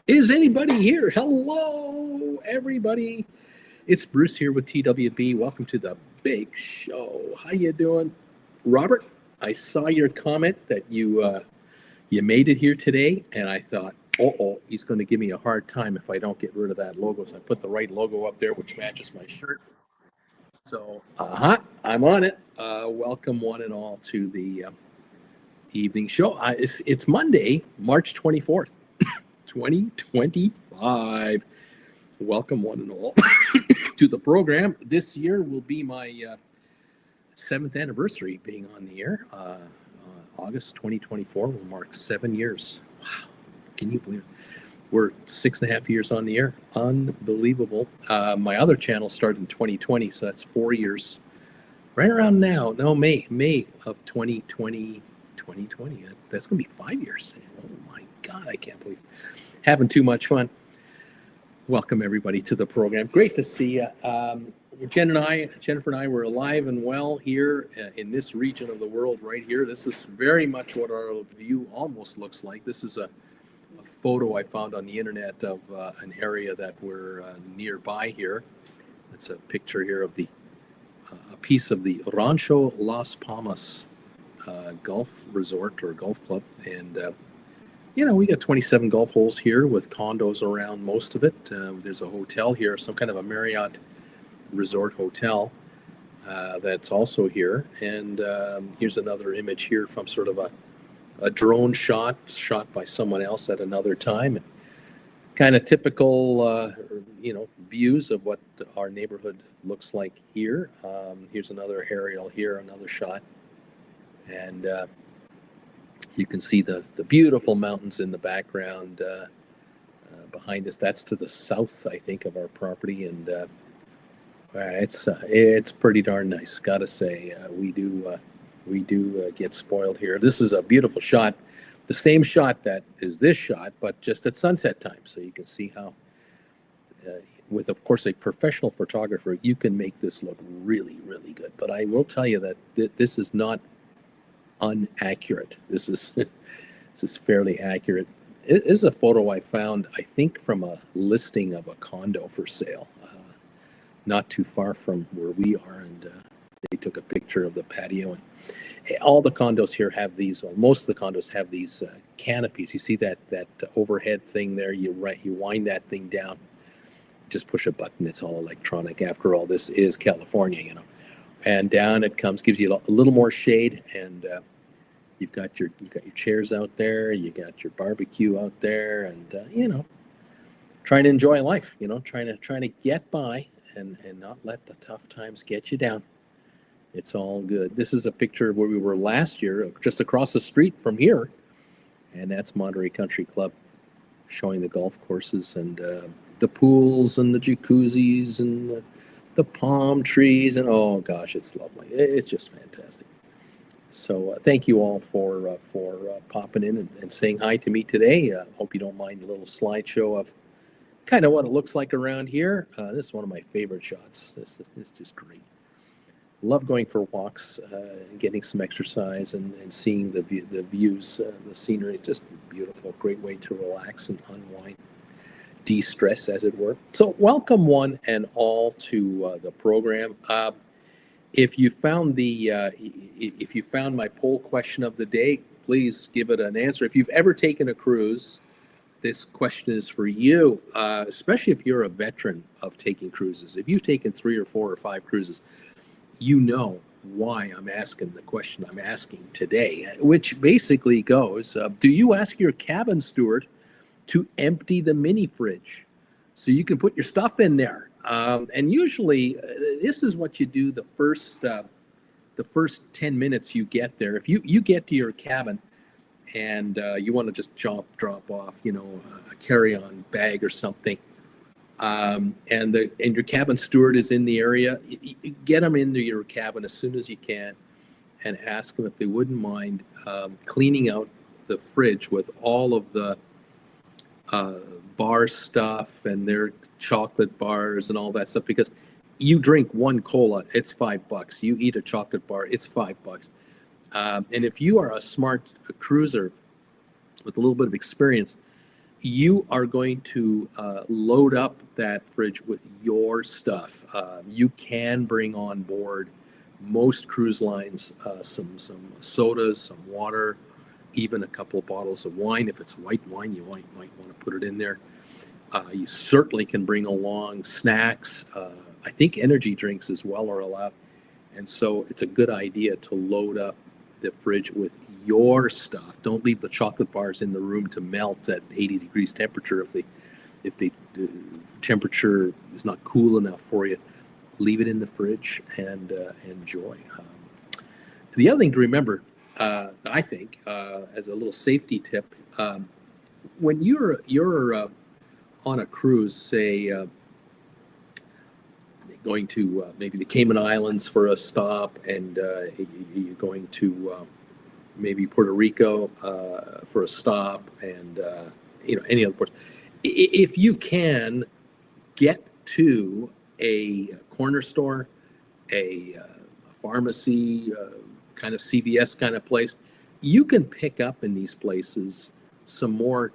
Is anybody here? Hello, everybody. It's Bruce here with TWB. Welcome to the big show. How you doing, Robert? I saw your comment that you made it here today, and I thought, he's going to give me a hard time if I don't get rid of that logo. So I put the right logo up there, which matches my shirt. So, I'm on it. Welcome one and all to the evening show. It's Monday, March 24th. 2025. Welcome one and all to the program. This year will be my 7th anniversary being on the air. August 2024 will mark 7 years. Wow. Can you believe it? We're 6.5 years on the air. Unbelievable. My other channel started in 2020, so that's 4 years. Right around now. No, May of 2020. That's going to be 5 years. Oh my God, I can't believe it. Having too much fun. Welcome everybody to the program. Great to see you. Jennifer and I were alive and well here in this region of the world right here. This is very much what our view almost looks like. This is a photo I found on the internet of an area that we're nearby here. It's a picture here of a piece of the Rancho Las Palmas golf resort or golf club. And we got 27 golf holes here with condos around most of it. There's a hotel here, some kind of a Marriott resort hotel that's also here. And here's another image here from sort of a drone shot by someone else at another time. Kind of typical, views of what our neighborhood looks like here. Here's another aerial here, another shot. And you can see the beautiful mountains in the background behind us. That's to the south, I think, of our property, and it's pretty darn nice. Gotta say, we do get spoiled here. This is a beautiful shot, the same shot that is this shot, but just at sunset time. So you can see how, with of course a professional photographer, you can make this look really, really good. But I will tell you that this is not inaccurate. This is fairly accurate. It is a photo I found, I think, from a listing of a condo for sale, not too far from where we are, and they took a picture of the patio. And all the condos here have these. Well, most of the condos have these canopies. You see that overhead thing there. You wind that thing down, just push a button. It's all electronic. After all, this is California, And down it comes, gives you a little more shade, and you've got your chairs out there, you got your barbecue out there, and trying to enjoy life, trying to get by and not let the tough times get you down. It's all good. This is a picture of where we were last year, just across the street from here, and that's Monterey Country Club, showing the golf courses and the pools and the jacuzzis and the palm trees, and oh gosh, it's lovely. It's just fantastic. So thank you all for popping in and saying hi to me today. Hope you don't mind a little slideshow of kind of what it looks like around here. This is one of my favorite shots. This is just great. Love going for walks, getting some exercise, and seeing the views, the scenery. Just beautiful. Great way to relax and unwind. De-stress, as it were. So welcome one and all to the program. If you found my poll question of the day, please give it an answer. If you've ever taken a cruise, this question is for you, especially if you're a veteran of taking cruises. If you've taken 3 or 4 or 5 cruises, you know why I'm asking the question I'm asking today, which basically goes, do you ask your cabin steward to empty the mini fridge so you can put your stuff in there? And usually this is what you do the first 10 minutes you get there. If you get to your cabin and you want to just drop off, a carry-on bag or something, and your cabin steward is in the area, get them into your cabin as soon as you can and ask them if they wouldn't mind cleaning out the fridge with all of the bar stuff and their chocolate bars and all that stuff, because you drink one cola, it's $5. You eat a chocolate bar, it's $5. And if you are a smart cruiser with a little bit of experience, you are going to load up that fridge with your stuff. You can bring on board most cruise lines some sodas, some water, even a couple of bottles of wine. If it's white wine, you might want to put it in there. You certainly can bring along snacks. I think energy drinks as well are allowed. And so it's a good idea to load up the fridge with your stuff. Don't leave the chocolate bars in the room to melt at 80 degrees temperature if the temperature is not cool enough for you. Leave it in the fridge and enjoy. The other thing to remember, I think, as a little safety tip, when you're on a cruise, say going to maybe the Cayman Islands for a stop, and you're going to maybe Puerto Rico for a stop, and any other ports. If you can get to a corner store, a pharmacy, kind of CVS kind of place, you can pick up in these places some more,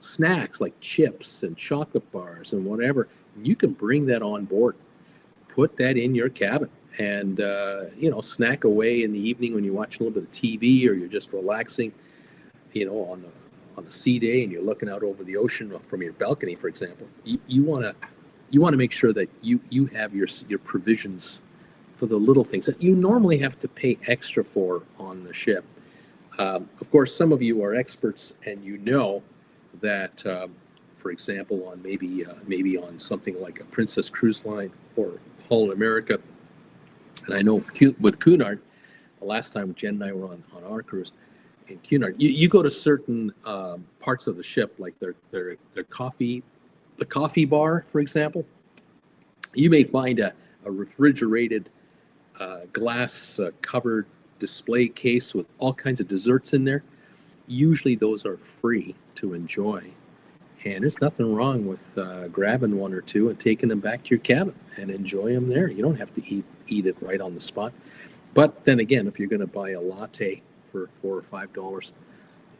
snacks like chips and chocolate bars and whatever. You can bring that on board, put that in your cabin, and snack away in the evening when you watch a little bit of TV or you're just relaxing, on a sea day and you're looking out over the ocean from your balcony, for example. You want to make sure that you have your provisions for the little things that you normally have to pay extra for on the ship. Of course, some of you are experts, and that, for example, on maybe on something like a Princess Cruise Line or Holland America, and I know with Cunard, the last time Jen and I were on our cruise in Cunard, you go to certain parts of the ship, like their coffee, the coffee bar, for example. You may find a refrigerated glass covered display case with all kinds of desserts in there. Usually those are free to enjoy, and there's nothing wrong with grabbing one or two and taking them back to your cabin and enjoy them there. You don't have to eat it right on the spot. But then again, if you're going to buy a latte for $4 or $5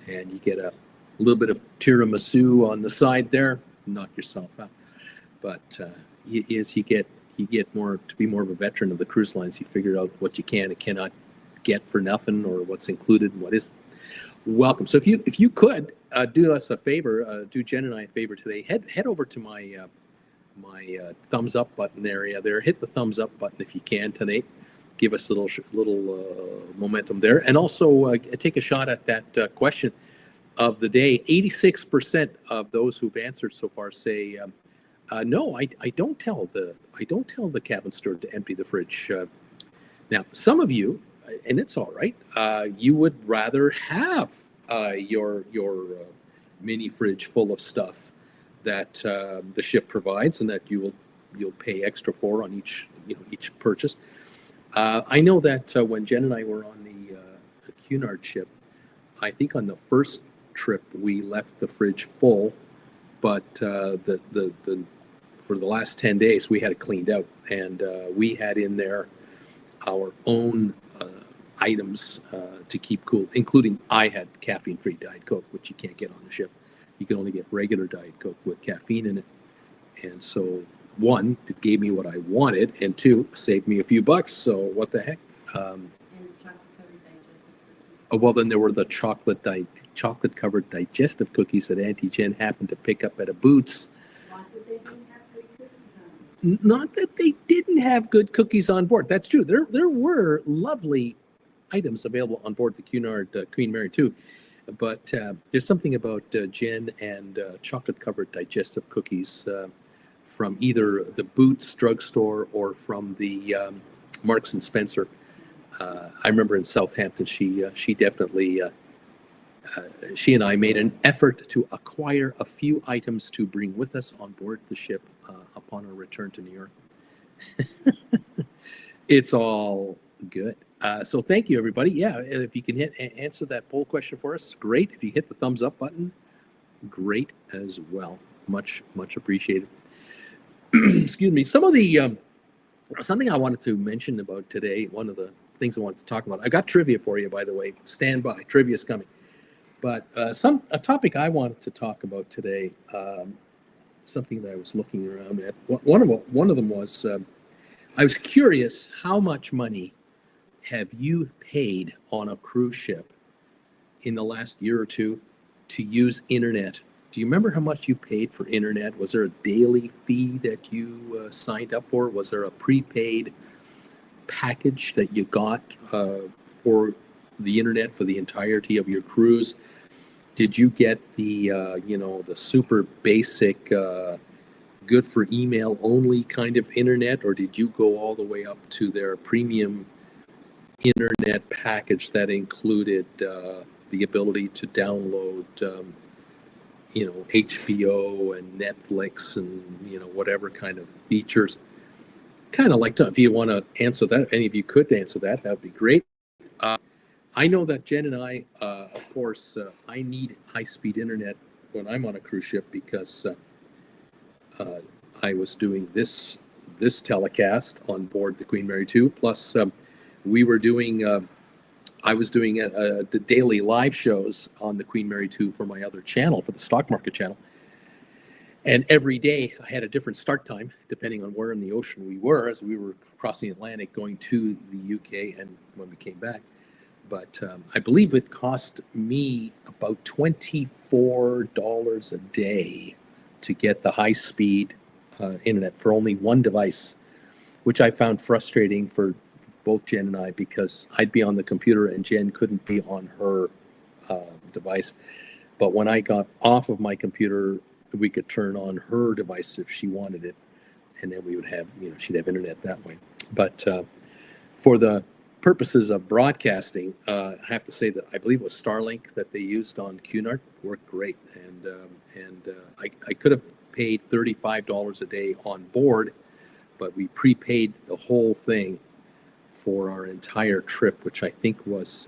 and you get a little bit of tiramisu on the side there, knock yourself out. But as you get more to be more of a veteran of the cruise lines, you figure out what you can and cannot get for nothing, or what's included and what isn't. Welcome. So if you could do us a favor, do Jen and I a favor today, head over to my thumbs up button area there. Hit the thumbs up button if you can tonight. Give us a little momentum there, and also take a shot at that question of the day. 86% of those who've answered so far say, no, I don't tell the cabin steward to empty the fridge. Now, some of you, and it's all right, you would rather have your mini fridge full of stuff that the ship provides, and that you'll pay extra for on each purchase. I know that when Jen and I were on the Cunard ship, I think on the first trip we left the fridge full, but for the last 10 days we had it cleaned out, and we had in there our own items to keep cool, including I had caffeine-free Diet Coke, which you can't get on the ship. You can only get regular Diet Coke with caffeine in it. And so, one, it gave me what I wanted, and two, saved me a few bucks. So what the heck? And chocolate-covered digestive cookies. Well, then there were the chocolate-covered digestive cookies that Auntie Jen happened to pick up at a Boots. Not that they didn't have good cookies Not that they didn't have good cookies on on. board. That's true. There were lovely items available on board the Cunard Queen Mary too, but there's something about Jen and chocolate-covered digestive cookies from either the Boots drugstore or from the Marks and Spencer. I remember in Southampton, she definitely. She and I made an effort to acquire a few items to bring with us on board the ship upon our return to New York. It's all good. So thank you, everybody. Yeah, if you can answer that poll question for us, great. If you hit the thumbs up button, great as well. Much appreciated. Excuse me. Some of the something I wanted to mention about today, one of the things I wanted to talk about. I got trivia for you, by the way. Stand by. Trivia's coming. But a topic I wanted to talk about today, something that I was looking around at. One of them was I was curious, how much money have you paid on a cruise ship in the last year or two to use internet? Do you remember how much you paid for internet? Was there a daily fee that you signed up for? Was there a prepaid package that you got for the internet for the entirety of your cruise? Did you get the the super basic good for email only kind of internet, or did you go all the way up to their premium internet package that included the ability to download HBO and Netflix and whatever kind of features? Kind of like to, if you want to answer that, any of you could answer that, that would be great. I know that Jen and I, of course, I need high-speed internet when I'm on a cruise ship because I was doing this telecast on board the Queen Mary 2. Plus, we were doing, I was doing the daily live shows on the Queen Mary 2 for my other channel, for the stock market channel. And every day I had a different start time, depending on where in the ocean we were, as we were crossing the Atlantic going to the UK and when we came back. But I believe it cost me about $24 a day to get the high-speed internet for only one device, which I found frustrating for both Jen and I, because I'd be on the computer and Jen couldn't be on her device. But when I got off of my computer, we could turn on her device if she wanted it, and then we would have, she'd have internet that way. But for the purposes of broadcasting, I have to say that I believe it was Starlink that they used on Cunard worked great, and I could have paid $35 a day on board, but we prepaid the whole thing for our entire trip, which I think was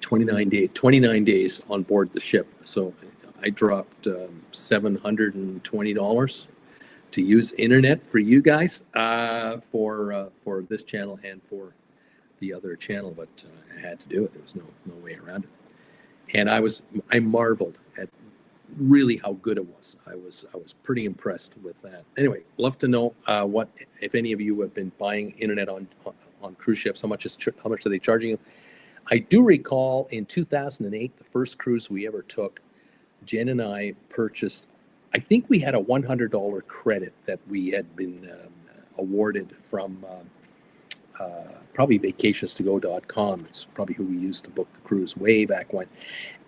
29 days on board the ship. So I dropped $720 to use internet for you guys for this channel and for the other channel, but I had to do it. There was no way around it. And I marveled at really how good it was. I was pretty impressed with that. Anyway, love to know what, if any of you have been buying internet on cruise ships, how much are they charging you? I do recall in 2008, the first cruise we ever took, Jen and I purchased, I think we had a $100 credit that we had been awarded from probably vacationstogo.com. It's probably who we used to book the cruise way back when.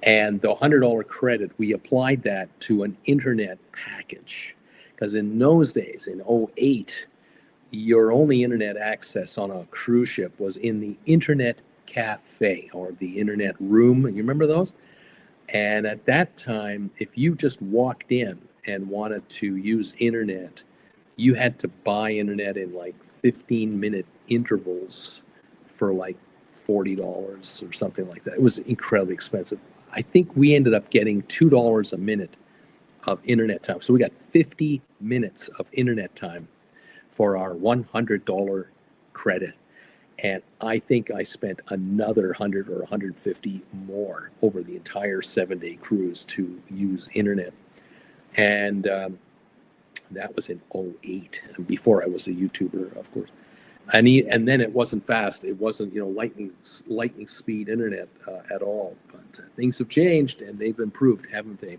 And the $100 credit, we applied that to an internet package. Because in those days, in 2008, your only internet access on a cruise ship was in the internet cafe or the internet room. You remember those? And at that time, if you just walked in and wanted to use internet, you had to buy internet in like 15-minute intervals for like $40 or something like that. It was incredibly expensive. I think we ended up getting $2 a minute of internet time. So we got 50 minutes of internet time for our $100 credit. And I think I spent another 100 or 150 more over the entire 7-day cruise to use internet. And that was in 2008, before I was a YouTuber, of course. And then it wasn't fast. It wasn't, lightning speed internet at all. But things have changed and they've improved, haven't they?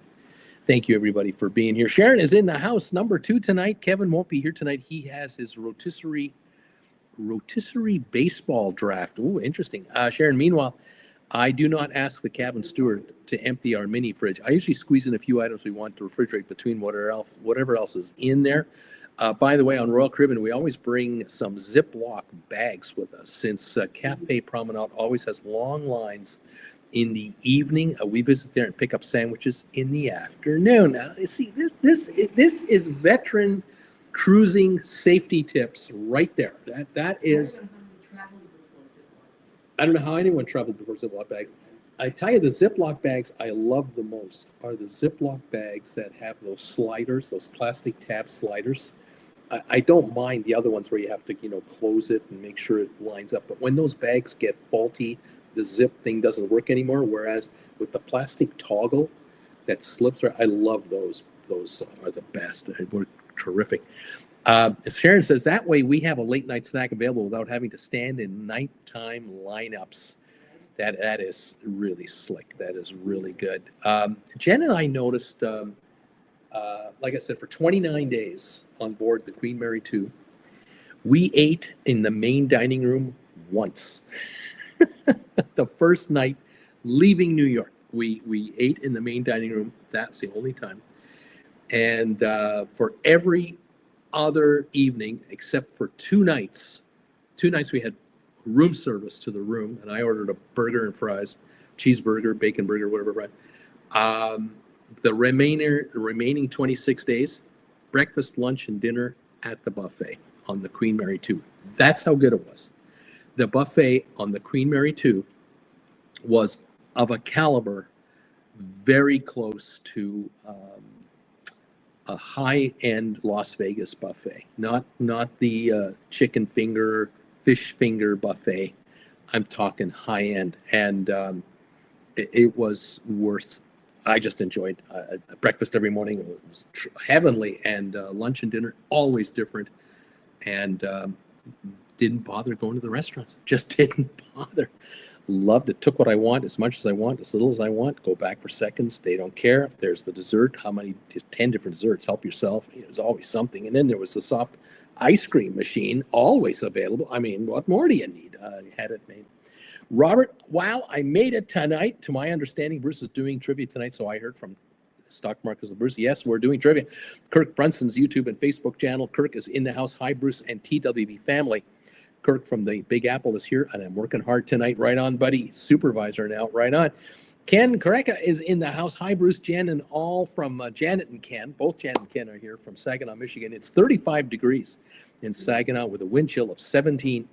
Thank you, everybody, for being here. Sharon is in the house, number 2 tonight. Kevin won't be here tonight. He has his rotisserie baseball draft. Ooh, interesting. Sharon, meanwhile, I do not ask the cabin steward to empty our mini fridge. I usually squeeze in a few items we want to refrigerate between whatever else is in there. By the way, on Royal Caribbean, we always bring some Ziploc bags with us, since Cafe Promenade always has long lines in the evening. We visit there and pick up sandwiches in the afternoon. Now, you see, this is veteran cruising safety tips right there. That is. I don't know how anyone traveled before Ziploc bags. I tell you, the Ziploc bags I love the most are the Ziploc bags that have those sliders, those plastic tab sliders. I don't mind the other ones where you have to, close it and make sure it lines up. But when those bags get faulty the zip thing doesn't work anymore. Whereas with the plastic toggle that slips, I love those. Those are the best. They work terrific. Sharon says that way we have a late night snack available without having to stand in nighttime lineups. That is really slick. That is really good. Jen and I noticed, like I said, for 29 days on board the Queen Mary 2, we ate in the main dining room once. The first night leaving New York, we ate in the main dining room. That's the only time. And for every other evening, except for two nights we had room service to the room, and I ordered a burger and fries, cheeseburger, bacon burger, whatever, right? The remaining 26 days, breakfast, lunch, and dinner at the buffet on the Queen Mary 2. That's how good it was. The buffet on the Queen Mary 2 was of a caliber very close to a high-end Las Vegas buffet, not the chicken finger, fish finger buffet. I'm talking high-end, and it was worth. I just enjoyed breakfast every morning. It was heavenly, and lunch and dinner always different, and didn't bother going to the restaurants. Just didn't bother. Loved it. Took what I want, as much as I want, as little as I want. Go back for seconds. They don't care. There's the dessert. How many? 10 different desserts. Help yourself. There's always something. And then there was the soft ice cream machine, always available. I mean, what more do you need? You had it made. Robert, wow, I made it tonight. To my understanding, Bruce is doing trivia tonight, so I heard from Stock Markets with Bruce. Yes, we're doing trivia. Kirk Brunson's YouTube and Facebook channel. Kirk is in the house. Hi, Bruce and TWB family. Kirk from the Big Apple is here, and I'm working hard tonight. Right on, buddy. Supervisor now. Right on. Ken Kareka is in the house. Hi, Bruce, Jen, and all from Janet and Ken. Both Janet and Ken are here from Saginaw, Michigan. It's 35 degrees in Saginaw with a wind chill of 17.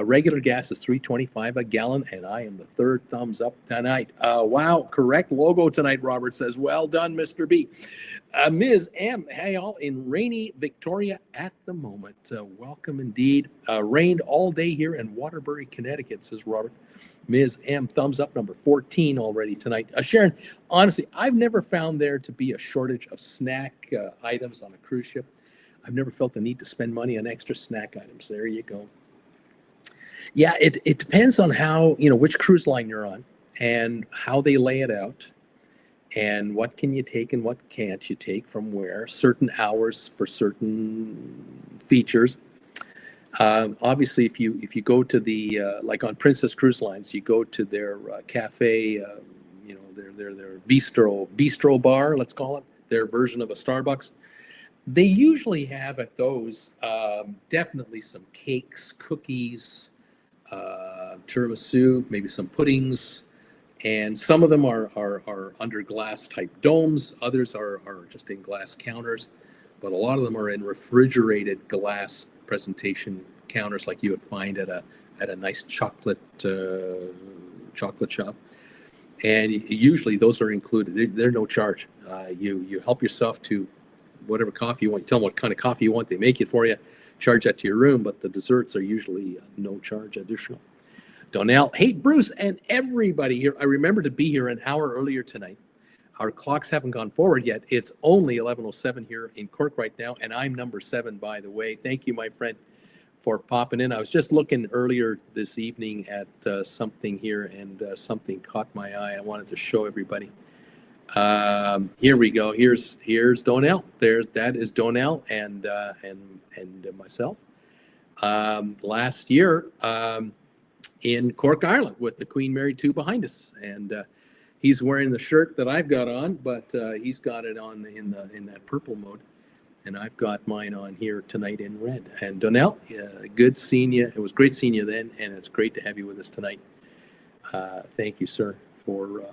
Regular gas is $3.25 a gallon, and I am the third thumbs up tonight. Wow, correct logo tonight, Robert says. Well done, Mr. B. Ms. M, hey all, in rainy Victoria at the moment. Welcome indeed. Rained all day here in Waterbury, Connecticut, says Robert. Ms. M, thumbs up, number 14 already tonight. Sharon, honestly, I've never found there to be a shortage of snack items on a cruise ship. I've never felt the need to spend money on extra snack items. There you go. Yeah, it depends on how, which cruise line you're on and how they lay it out and what can you take and what can't you take from where, certain hours for certain features. Obviously, if you go to the, like on Princess Cruise Lines, you go to their cafe, their bistro bar, let's call it, their version of a Starbucks. They usually have at those definitely some cakes, cookies, tiramisu, maybe some puddings, and some of them are under glass type domes. Others are just in glass counters, but a lot of them are in refrigerated glass presentation counters like you would find at a nice chocolate shop. And usually those are included. They're no charge. You help yourself to whatever coffee you want. You tell them what kind of coffee you want. They make it for you. Charge that to your room, but the desserts are usually no charge additional. Donnell, hey, Bruce and everybody here. I remember to be here an hour earlier tonight. Our clocks haven't gone forward yet. It's only 11:07 here in Cork right now, and I'm number 7, by the way. Thank you, my friend, for popping in. I was just looking earlier this evening at something here, and something caught my eye. I wanted to show everybody. Here we go. Here's Donnell. That is Donnell and myself. Last year in Cork, Ireland, with the Queen Mary 2 behind us, and he's wearing the shirt that I've got on, but he's got it on in that purple mode, and I've got mine on here tonight in red. And Donnell, good seeing you. It was great seeing you then, and it's great to have you with us tonight. Thank you, sir, for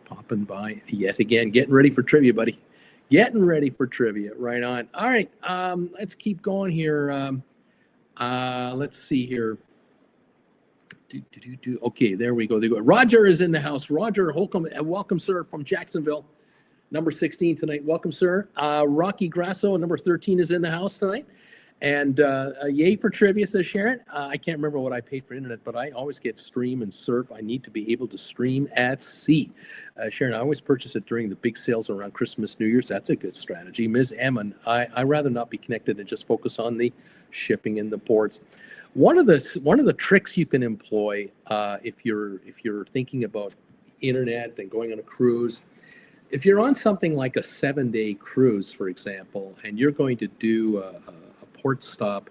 popping by yet again. Getting ready for trivia, buddy. Getting ready for trivia. Right on. All right, let's keep going here. Let's see here. Okay, there we go. Roger is in the house. Roger Holcomb, welcome, sir, from Jacksonville. Number 16 tonight. Welcome, sir. Rocky Grasso, number 13, is in the house tonight. And yay for trivia, says Sharon. I can't remember what I paid for internet, but I always get stream and surf. I need to be able to stream at sea. Sharon, I always purchase it during the big sales around Christmas, New Year's. That's a good strategy. Ms. Emmon, I rather not be connected and just focus on the shipping and the ports. One of the tricks you can employ if you're thinking about internet and going on a cruise, if you're on something like a 7-day cruise, for example, and you're going to do a port stop,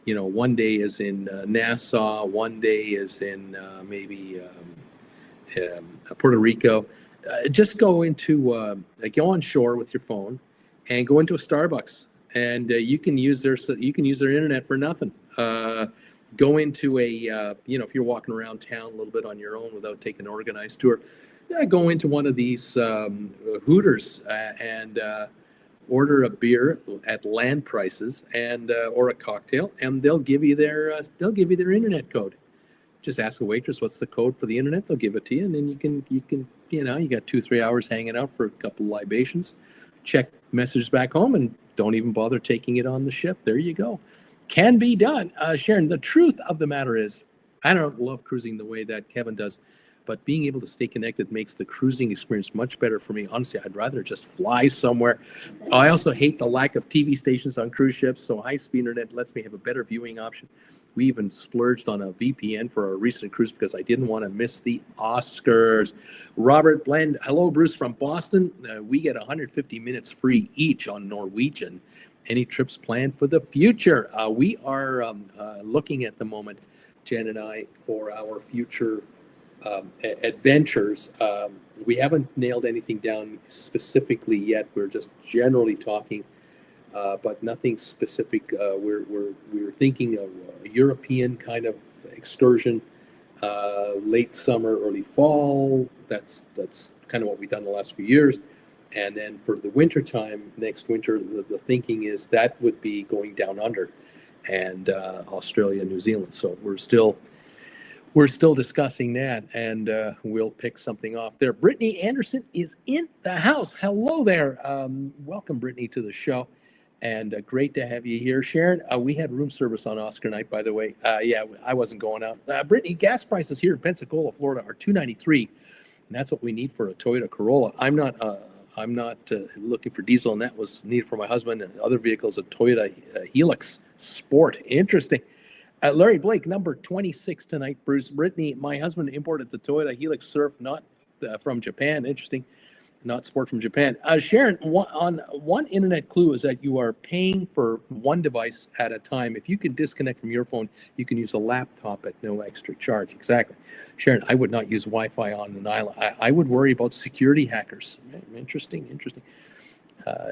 one day is in Nassau, one day is in maybe Puerto Rico. Just go on shore with your phone, and go into a Starbucks, and you can use their internet for nothing. Go into if you're walking around town a little bit on your own without taking an organized tour, go into one of these Hooters and order a beer at land prices and or a cocktail, and they'll give you their internet code. Just ask a waitress what's the code for the internet. They'll give it to you, and then you can you got 2-3 hours hanging out for a couple of libations, check messages back home, and don't even bother taking it on the ship. There you go. Can be done. Sharon, the truth of the matter is, I don't love cruising the way that Kevin does, but being able to stay connected makes the cruising experience much better for me. Honestly, I'd rather just fly somewhere. I also hate the lack of TV stations on cruise ships, so high-speed internet lets me have a better viewing option. We even splurged on a VPN for our recent cruise because I didn't want to miss the Oscars. Robert Blend, hello, Bruce from Boston. We get 150 minutes free each on Norwegian. Any trips planned for the future? We are looking at the moment, Jen and I, for our future adventures. We haven't nailed anything down specifically yet. We're just generally talking, but nothing specific. We're thinking of a European kind of excursion, late summer, early fall. That's kind of what we've done the last few years. And then for the winter time, next winter, the thinking is that would be going down under, and Australia, New Zealand. So we're still discussing that, and we'll pick something off there. Brittany Anderson is in the house. Hello there. Welcome, Brittany, to the show, and great to have you here. Sharon, we had room service on Oscar night, by the way. Yeah, I wasn't going out. Brittany, gas prices here in Pensacola, Florida, are $2.93, and that's what we need for a Toyota Corolla. I'm not looking for diesel, and that was needed for my husband, and other vehicles, a Toyota Helix Sport. Interesting. Larry Blake, number 26 tonight. Bruce, Brittany, my husband imported the Toyota Helix Surf, not from Japan. Interesting. Not Sport from Japan. Sharon, one internet clue is that you are paying for one device at a time. If you can disconnect from your phone, you can use a laptop at no extra charge. Exactly. Sharon, I would not use Wi-Fi on an island. I would worry about security hackers. Interesting.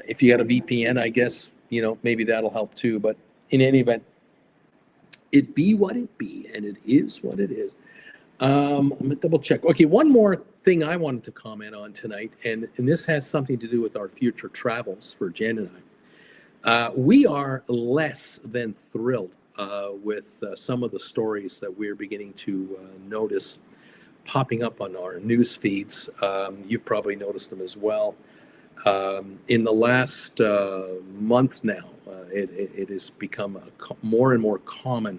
If you got a VPN, I guess, maybe that'll help too. But in any event, it be what it be, and it is what it is. I'm gonna double check. Okay, one more thing I wanted to comment on tonight, and this has something to do with our future travels for Jen and I. We are less than thrilled with some of the stories that we're beginning to notice popping up on our news feeds. You've probably noticed them as well. In the last month now, it has become more and more common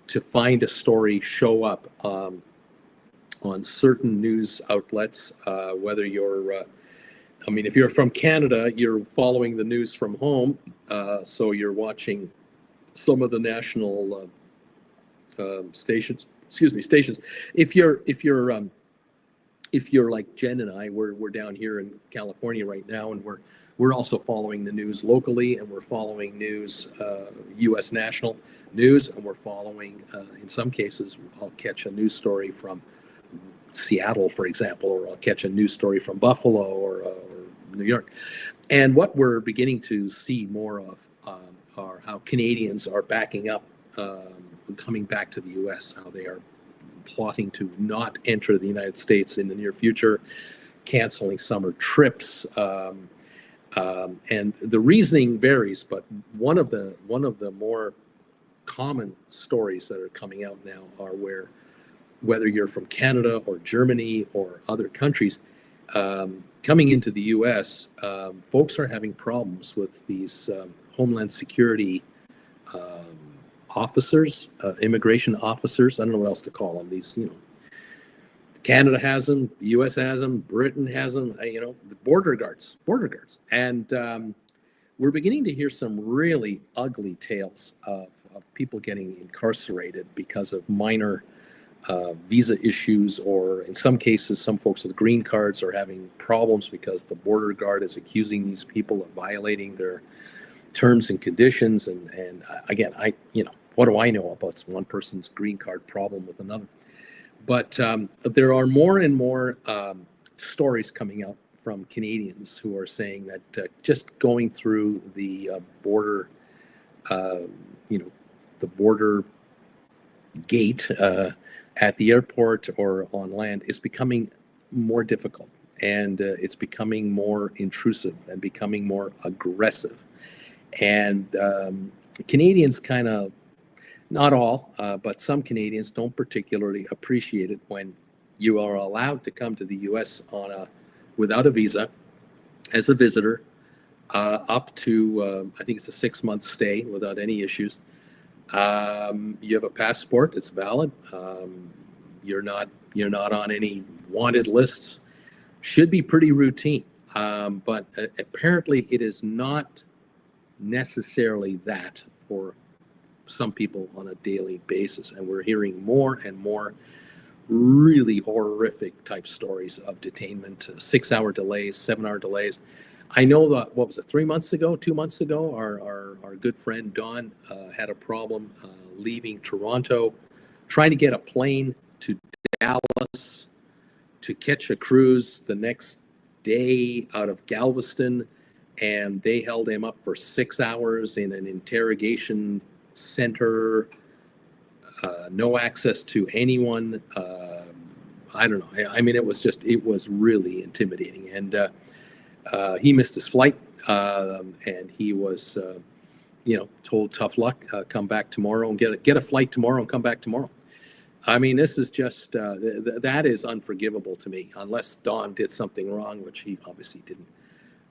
to find a story show up on certain news outlets, whether you're, if you're from Canada, you're following the news from home, so you're watching some of the national stations. If you're like Jen and I, we're down here in California right now, and we're also following the news locally, and we're following news, U.S. national news, and we're following, in some cases, I'll catch a news story from Seattle, for example, or I'll catch a news story from Buffalo or New York. And what we're beginning to see more of are how Canadians are backing up, coming back to the U.S., how they are plotting to not enter the United States in the near future, canceling summer trips. And the reasoning varies, but one of the more common stories that are coming out now are whether you're from Canada or Germany or other countries, coming into the U.S., folks are having problems with these Homeland Security officers, immigration officers. I don't know what else to call them. These, Canada has them, the U.S. has them, Britain has them. The border guards, and we're beginning to hear some really ugly tales of people getting incarcerated because of minor visa issues, or in some cases, some folks with green cards are having problems because the border guard is accusing these people of violating their terms and conditions. And again, what do I know about one person's green card problem with another? But there are more and more stories coming out from Canadians who are saying that just going through the border, the border gate at the airport or on land is becoming more difficult, and it's becoming more intrusive and becoming more aggressive. And Canadians kind of, not all, but some Canadians don't particularly appreciate it when you are allowed to come to the U.S. without a visa as a visitor, up to I think it's a 6-month stay without any issues. You have a passport; it's valid. You're not on any wanted lists. Should be pretty routine, but apparently it is not necessarily that for some people on a daily basis. And we're hearing more and more really horrific type stories of detainment, 6-hour delays, 7-hour delays. I know that, what was it, 2 months ago, our good friend Don had a problem leaving Toronto, trying to get a plane to Dallas to catch a cruise the next day out of Galveston, and they held him up for 6 hours in an interrogation center, no access to anyone. I don't know. I mean, it was really intimidating. And he missed his flight, and he was, told tough luck, come back tomorrow and get a flight tomorrow and come back tomorrow. I mean, this is just, that is unforgivable to me, unless Don did something wrong, which he obviously didn't.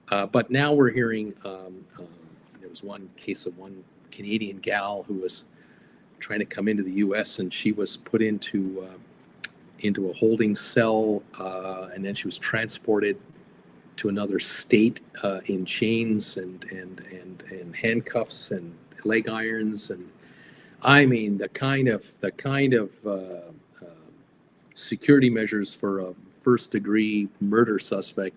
But now we're hearing there was one case of one Canadian gal who was trying to come into the U.S. and she was put into a holding cell, and then she was transported to another state in chains and handcuffs and leg irons, and I mean the kind of security measures for a first-degree murder suspect.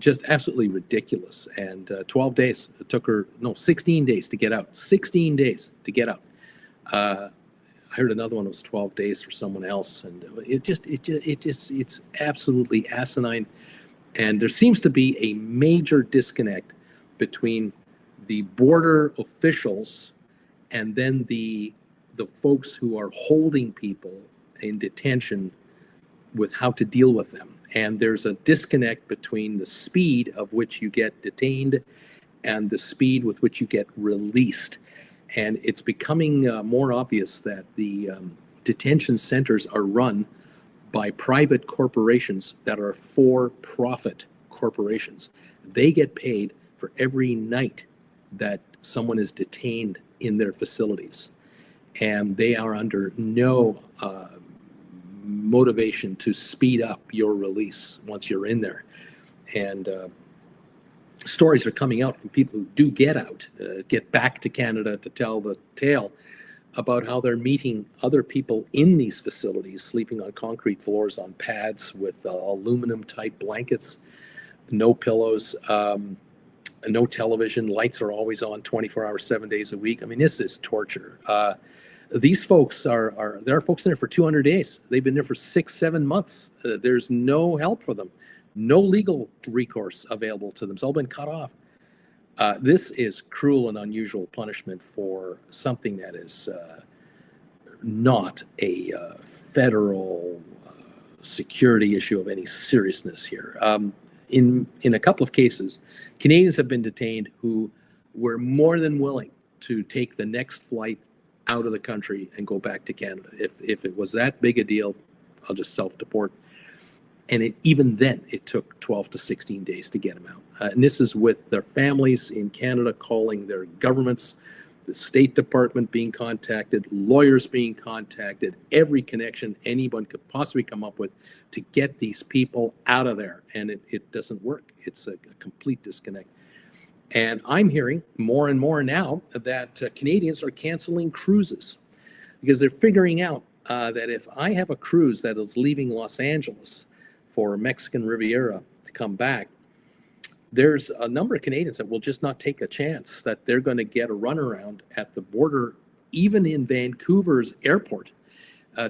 Just absolutely ridiculous. And 12 days. It took her, 16 days to get out. 16 days to get out. I heard another one was 12 days for someone else. And it's absolutely asinine. And there seems to be a major disconnect between the border officials and then the folks who are holding people in detention with how to deal with them. And there's a disconnect between the speed of which you get detained and the speed with which you get released. And it's becoming more obvious that the detention centers are run by private corporations that are for-profit corporations. They get paid for every night that someone is detained in their facilities. And they are under no motivation to speed up your release once you're in there. And stories are coming out from people who do get out, get back to Canada to tell the tale about how they're meeting other people in these facilities, sleeping on concrete floors on pads with aluminum type blankets, no pillows, no television, lights are always on 24 hours, 7 days a week. I mean, this is torture. These folks there are folks in there for 200 days. They've been there for 6-7 months. There's no help for them. No legal recourse available to them. It's all been cut off. This is cruel and unusual punishment for something that is not a federal security issue of any seriousness here. In a couple of cases, Canadians have been detained who were more than willing to take the next flight out of the country and go back to Canada. If it was that big a deal, I'll just self-deport. And even then, it took 12 to 16 days to get them out. And this is with their families in Canada calling their governments the State Department being contacted, lawyers being contacted, every connection anyone could possibly come up with to get these people out of there. And it doesn't work. It's a complete disconnect. And I'm hearing more and more now that Canadians are canceling cruises because they're figuring out that if I have a cruise that is leaving Los Angeles for Mexican Riviera to come back, there's a number of Canadians that will just not take a chance that they're going to get a runaround at the border, even in Vancouver's airport,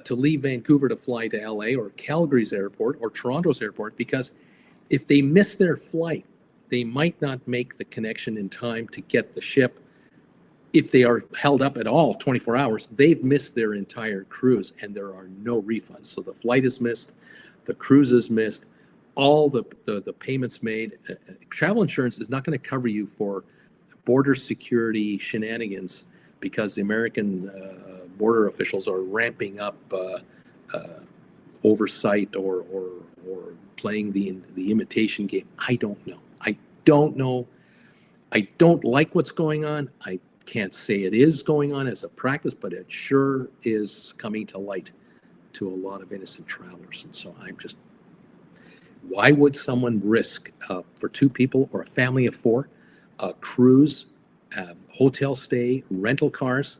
to leave Vancouver to fly to LA or Calgary's airport or Toronto's airport, because if they miss their flight, they might not make the connection in time to get the ship. If they are held up at all 24 hours, they've missed their entire cruise and there are no refunds. So the flight is missed, the cruise is missed, all the payments made. Travel insurance is not going to cover you for border security shenanigans because the American border officials are ramping up oversight or playing the imitation game. I don't know. I don't like what's going on. I can't say it is going on as a practice, but it sure is coming to light to a lot of innocent travelers. And so I'm just, why would someone risk for two people or a family of four, a cruise, hotel stay, rental cars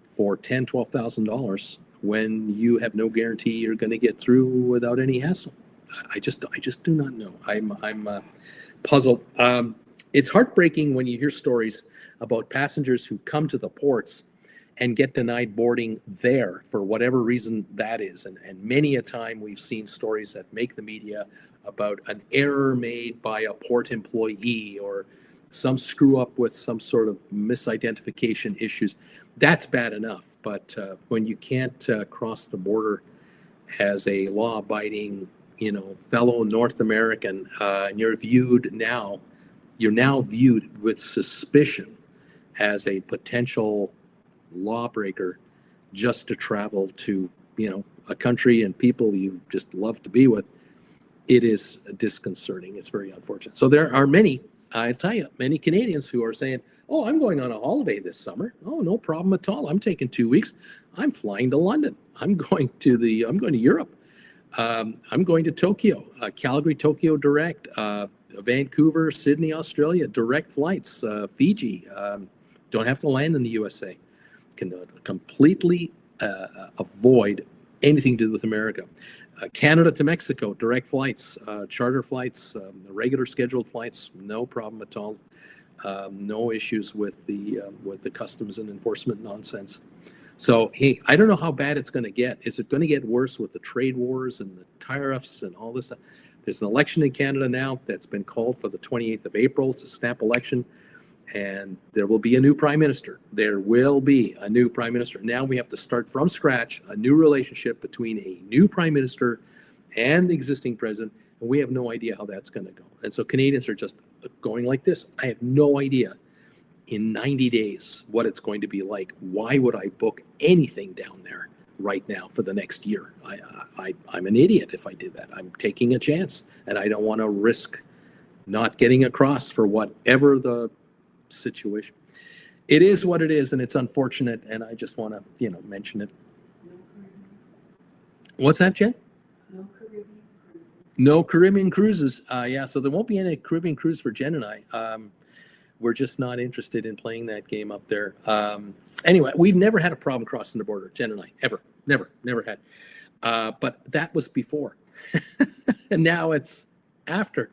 for $10,000, $12,000 when you have no guarantee you're going to get through without any hassle? I just do not know. I'm puzzled. It's heartbreaking when you hear stories about passengers who come to the ports and get denied boarding there for whatever reason that is. And many a time we've seen stories that make the media about an error made by a port employee or some screw up with some sort of misidentification issues. That's bad enough. But when you can't cross the border as a law-abiding, fellow North American, and you're now viewed with suspicion as a potential lawbreaker just to travel to, a country and people you just love to be with, it is disconcerting. It's very unfortunate. So there are many, I tell you, many Canadians who are saying, oh, I'm going on a holiday this summer. Oh, no problem at all. I'm taking 2 weeks. I'm flying to London. I'm going to Europe. I'm going to Tokyo, Calgary, Tokyo direct, Vancouver, Sydney, Australia, direct flights, Fiji, don't have to land in the USA, can completely avoid anything to do with America. Canada to Mexico, direct flights, charter flights, regular scheduled flights, no problem at all. No issues with the customs and enforcement nonsense. So, hey, I don't know how bad it's going to get. Is it going to get worse with the trade wars and the tariffs and all this stuff? There's an election in Canada now that's been called for the 28th of April. It's a snap election, and there will be a new prime minister. There will be a new prime minister. Now we have to start from scratch, a new relationship between a new prime minister and the existing president, and we have no idea how that's going to go. And so Canadians are just going like this. I have no idea in 90 days what it's going to be like. Why would I book anything down there right now for the next year? I'm an idiot if I did that. I'm taking a chance, and I don't want to risk not getting across for whatever the situation. It is what it is, and it's unfortunate, and I just want to, mention it. What's that, Jen? No Caribbean cruises. No Caribbean cruises. Yeah, so there won't be any Caribbean cruise for Jen and I. We're just not interested in playing that game up there. Anyway, we've never had a problem crossing the border, Jen and I, ever. Never had. But that was before. And now it's after.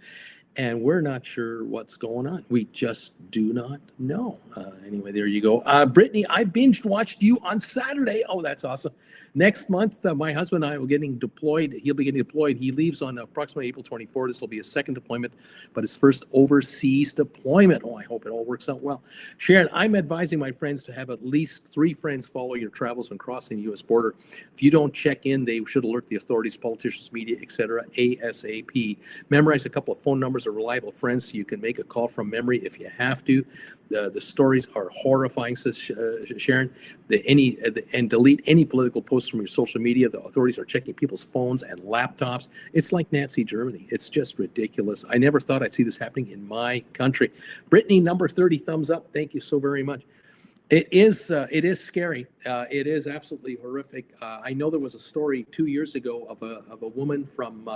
And we're not sure what's going on. We just do not know. Anyway, there you go. Brittany, I binge watched you on Saturday. Oh, that's awesome. Next month, my husband and I will be getting deployed. He'll be getting deployed. He leaves on approximately April 24. This will be his second deployment, but his first overseas deployment. Oh, I hope it all works out well. Sharon, I'm advising my friends to have at least 3 friends follow your travels when crossing the U.S. border. If you don't check in, they should alert the authorities, politicians, media, etc. ASAP. Memorize a couple of phone numbers of reliable friends so you can make a call from memory if you have to. The stories are horrifying, says Sharon. And delete any political posts from your social media. The authorities are checking people's phones and laptops. It's like Nazi Germany. It's just ridiculous. I never thought I'd see this happening in my country. Brittany, number 30, thumbs up. Thank you so very much. It is scary. It is absolutely horrific. I know there was a story 2 years ago of a woman from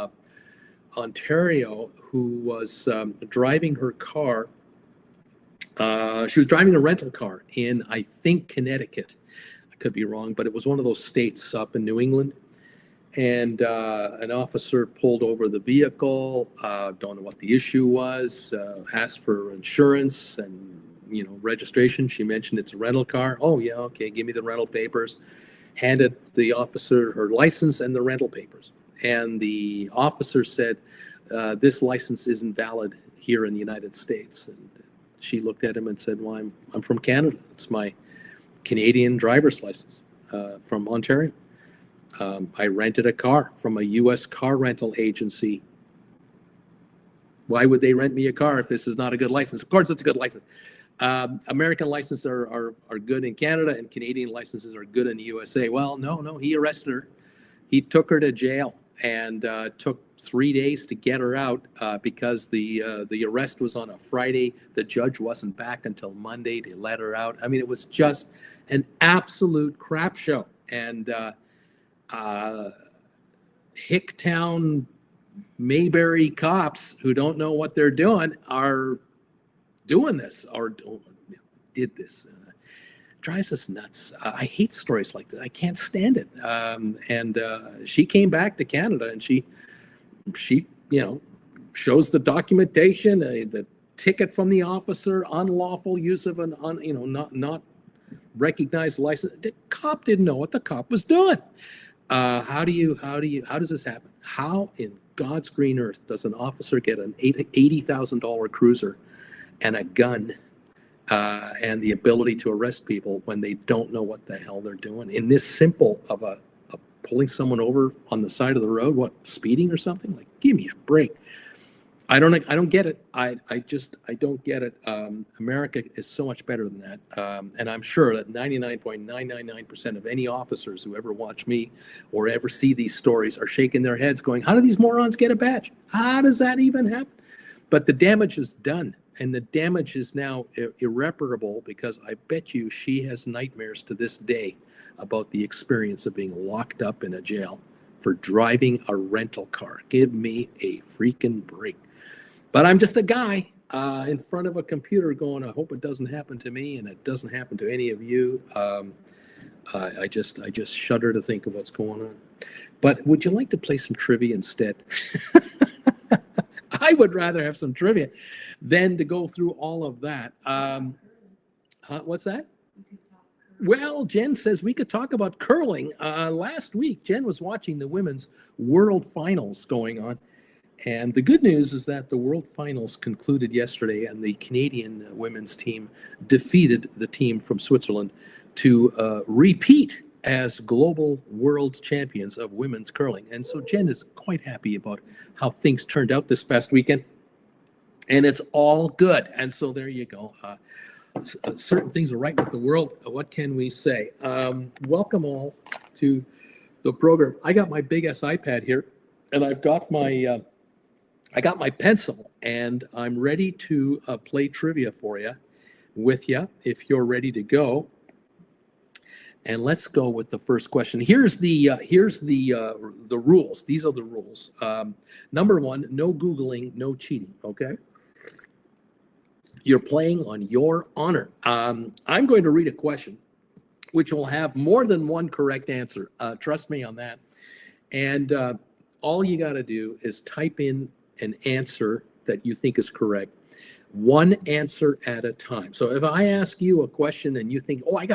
Ontario who was driving her car. She was driving a rental car in, I think, Connecticut. I could be wrong, but it was one of those states up in New England. And an officer pulled over the vehicle. Don't know what the issue was. Asked for insurance and registration. She mentioned it's a rental car. Oh yeah, okay. Give me the rental papers. Handed the officer her license and the rental papers. And the officer said, "This license isn't valid here in the United States." And she looked at him and said, "Well, I'm from Canada. It's my Canadian driver's license from Ontario. I rented a car from a U.S. car rental agency. Why would they rent me a car if this is not a good license?" Of course, it's a good license. American licenses are good in Canada, and Canadian licenses are good in the USA. Well, no, he arrested her. He took her to jail and took 3 days to get her out because the arrest was on a Friday. The judge wasn't back until Monday to let her out. I mean, it was just an absolute crap show. And Hicktown Mayberry cops who don't know what they're doing are doing this or did this. Drives us nuts. I hate stories like that. I can't stand it. And she came back to Canada, and she shows the documentation, the ticket from the officer, unlawful use of an not recognized license. The cop didn't know what the cop was doing. How does this happen? How in God's green earth does an officer get an $80,000 cruiser and a gun and the ability to arrest people when they don't know what the hell they're doing in this simple of a pulling someone over on the side of the road? What, speeding or something? Like, give me a break. I don't get it. I don't get it. America is so much better than that. And I'm sure that 99.999% of any officers who ever watch me or ever see these stories are shaking their heads going, how do these morons get a badge? How does that even happen? But the damage is done. And the damage is now irreparable, because I bet you she has nightmares to this day about the experience of being locked up in a jail for driving a rental car. Give me a freaking break. But I'm just a guy in front of a computer going, I hope it doesn't happen to me and it doesn't happen to any of you. I just shudder to think of what's going on. But would you like to play some trivia instead? I would rather have some trivia than to go through all of that. What's that? Well, Jen says we could talk about curling. Last week, Jen was watching the women's world finals going on. And the good news is that the world finals concluded yesterday, and the Canadian women's team defeated the team from Switzerland to repeat as global world champions of women's curling. And so Jen is quite happy about how things turned out this past weekend. And it's all good. And so there you go. Certain things are right with the world. What can we say? Welcome all to the program. I got my big ass iPad here, and I've got my pencil, and I'm ready to play trivia for you, with you, if you're ready to go. And let's go with the first question. Here's the rules. These are the rules. Number one, no Googling, no cheating. Okay. You're playing on your honor. I'm going to read a question, which will have more than one correct answer. Trust me on that. And all you got to do is type in an answer that you think is correct, one answer at a time. So if I ask you a question and you think, oh, I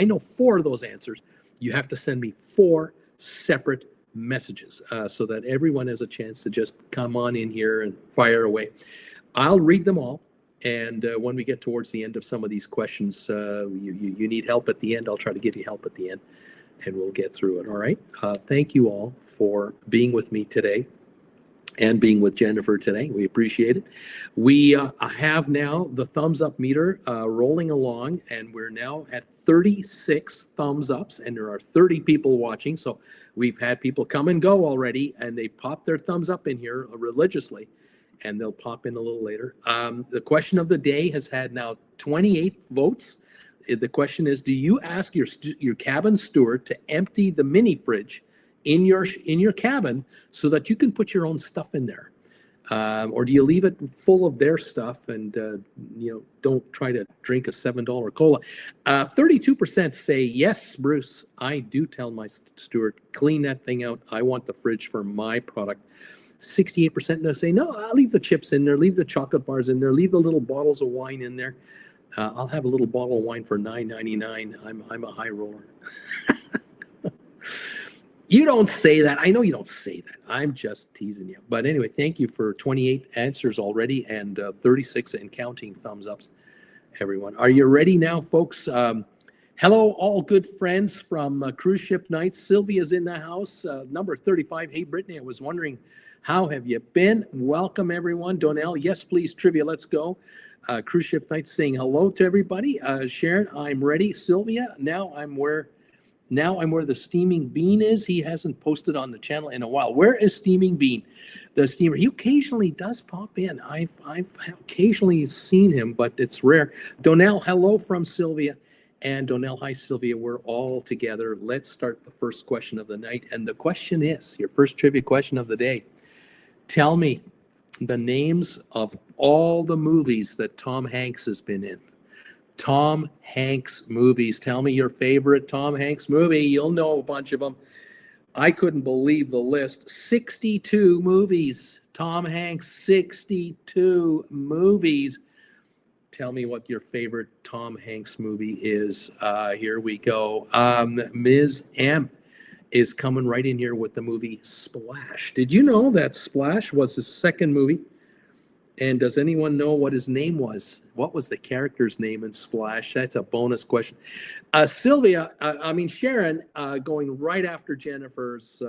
know four of those answers, you have to send me four separate messages so that everyone has a chance to just come on in here and fire away. I'll read them all. And when we get towards the end of some of these questions, you need help at the end, I'll try to give you help at the end, and we'll get through it. All right. Thank you all for being with me today and being with Jennifer today. We appreciate it. We have now the thumbs up meter rolling along, and we're now at 36 thumbs ups, and there are 30 people watching. So we've had people come and go already, and they pop their thumbs up in here religiously, and they'll pop in a little later. The question of the day has had now 28 votes. The question is, do you ask your cabin steward to empty the mini fridge in your cabin so that you can put your own stuff in there? Or do you leave it full of their stuff and don't try to drink a $7 cola? 32% say yes, Bruce. I do tell my steward, clean that thing out. I want the fridge for my product. 68% say no. I'll leave the chips in there, leave the chocolate bars in there, leave the little bottles of wine in there. I'll have a little bottle of wine for $9.99. I'm a high roller. You don't say that. I know you don't say that. I'm just teasing you. But anyway, thank you for 28 answers already and 36 and counting thumbs ups, everyone. Are you ready now, folks? Hello, all good friends from Cruise Ship Nights. Sylvia's in the house, number 35. Hey, Brittany, I was wondering, how have you been? Welcome, everyone. Donnell, yes, please, trivia, let's go. Cruise Ship Nights saying hello to everybody. Sharon, I'm ready. Sylvia, now I'm where the Steaming Bean is. He hasn't posted on the channel in a while. Where is Steaming Bean? The steamer. He occasionally does pop in. I've occasionally seen him, but it's rare. Donnell, hello from Sylvia. And Donnell, hi, Sylvia. We're all together. Let's start the first question of the night. And the question is, your first trivia question of the day. Tell me the names of all the movies that Tom Hanks has been in. Tom Hanks movies. Tell me your favorite Tom Hanks movie. You'll know a bunch of them. I couldn't believe the list. 62 movies. Tom Hanks, 62 movies. Tell me what your favorite Tom Hanks movie is. Here we go. Ms. M is coming right in here with the movie Splash. Did you know that Splash was his second movie? And does anyone know what his name was? What was the character's name in Splash? That's a bonus question. Sylvia, Sharon, going right after Jennifer's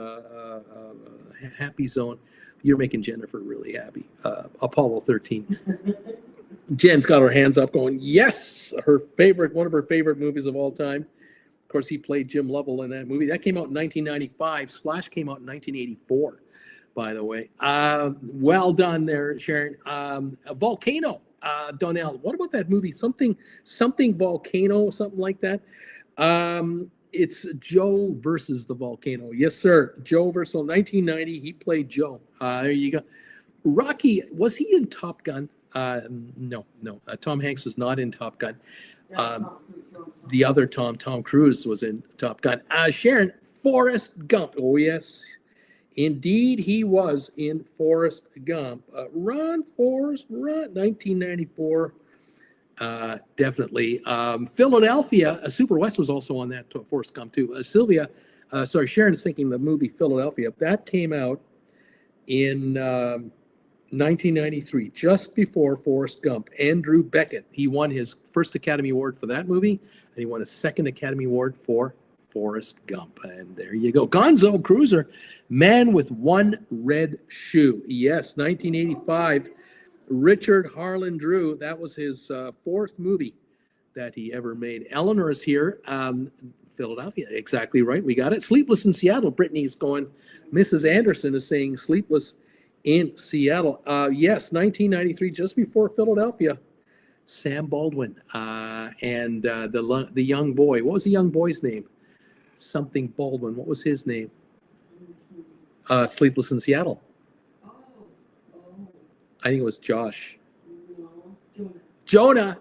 happy zone. You're making Jennifer really happy. Apollo 13. Jen's got her hands up going, yes, one of her favorite movies of all time. Of course, he played Jim Lovell in that movie. That came out in 1995. Splash came out in 1984. By the way, well done there, Sharon. A Volcano, Donnell. What about that movie? Something Volcano, something like that. It's Joe versus the Volcano. Yes, sir. Joe versus 1990. He played Joe. There you go. Rocky, was he in Top Gun? No. Tom Hanks was not in Top Gun. The other Tom Cruise was in Top Gun. Sharon, Forrest Gump. Oh yes. Indeed, he was in Forrest Gump. Run, Forrest, run. 1994. Definitely. Philadelphia, Super West was also on that Forrest Gump too. Sharon's thinking the movie Philadelphia. That came out in 1993, just before Forrest Gump. Andrew Beckett, he won his first Academy Award for that movie, and he won a second Academy Award for Forrest Gump. And there you go. Gonzo Cruiser, Man with One Red Shoe. Yes, 1985. Richard Harlan Drew. That was his fourth movie that he ever made. Eleanor is here. Philadelphia. Exactly right. We got it. Sleepless in Seattle. Brittany's going. Mrs. Anderson is saying Sleepless in Seattle. Yes, 1993, just before Philadelphia. Sam Baldwin and the young boy. What was the young boy's name? Something Baldwin. What was his name? Sleepless in Seattle. I think it was Josh. No, Jonah.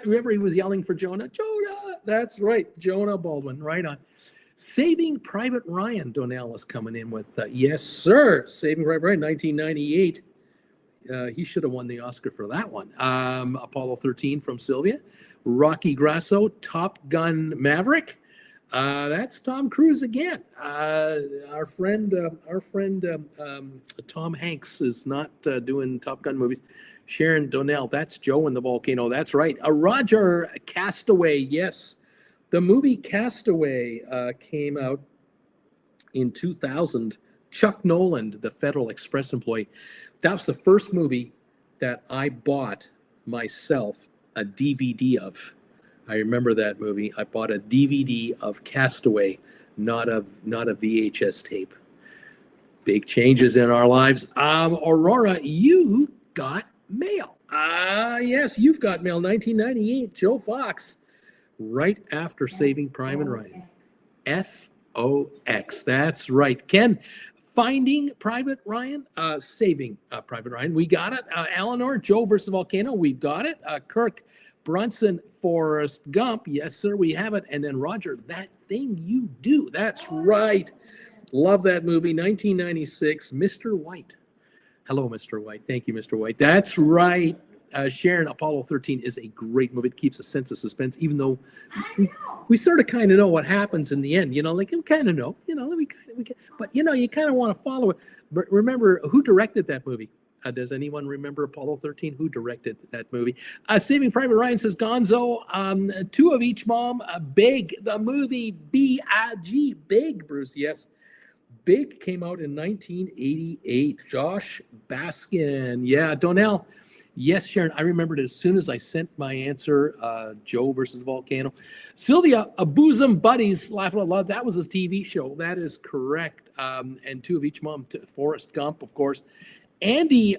Remember he was yelling for Jonah? Jonah. That's right. Jonah Baldwin. Right on. Saving Private Ryan. Donnell is coming in with, yes, sir. Saving Private Ryan, 1998. He should have won the Oscar for that one. Apollo 13 from Sylvia. Rocky Grasso, Top Gun Maverick. That's Tom Cruise again. Our friend Tom Hanks is not doing Top Gun movies. Sharon Donnell, that's Joe in the Volcano. That's right. Roger Castaway, yes. The movie Castaway came out in 2000. Chuck Noland, the Federal Express employee. That was the first movie that I bought myself a DVD of. I remember that movie. I bought a DVD of Castaway, not a VHS tape. Big changes in our lives. Aurora, you got mail. Yes, you've got mail. 1998, Joe Fox. right after Saving Private Ryan. F-O-X. FOX. That's right. Ken, Finding Private Ryan, Saving Private Ryan. We got it. Eleanor, Joe versus Volcano. We've got it. Kirk, Brunson, Forrest Gump. Yes, sir, we have it. And then Roger, That Thing You Do. That's right. Love that movie. 1996. Mr. White. Hello, Mr. White. Thank you, Mr. White. That's right. Sharon, Apollo 13 is a great movie. It keeps a sense of suspense, even though we sort of kind of know what happens in the end. Like we kind of know, but you kind of want to follow it. But remember, who directed that movie? Does anyone remember Apollo 13? Who directed that movie? Saving Private Ryan says Gonzo. Two of each mom. Big, the movie B-I-G. Big, Bruce. Yes. Big came out in 1988. Josh Baskin. Yeah, Donnell. Yes, Sharon, I remembered as soon as I sent my answer, Joe versus Volcano. Sylvia, A Bosom Buddies, Laughing Out Loud, that was his TV show. That is correct. And two of each mom, Forrest Gump, of course. Andy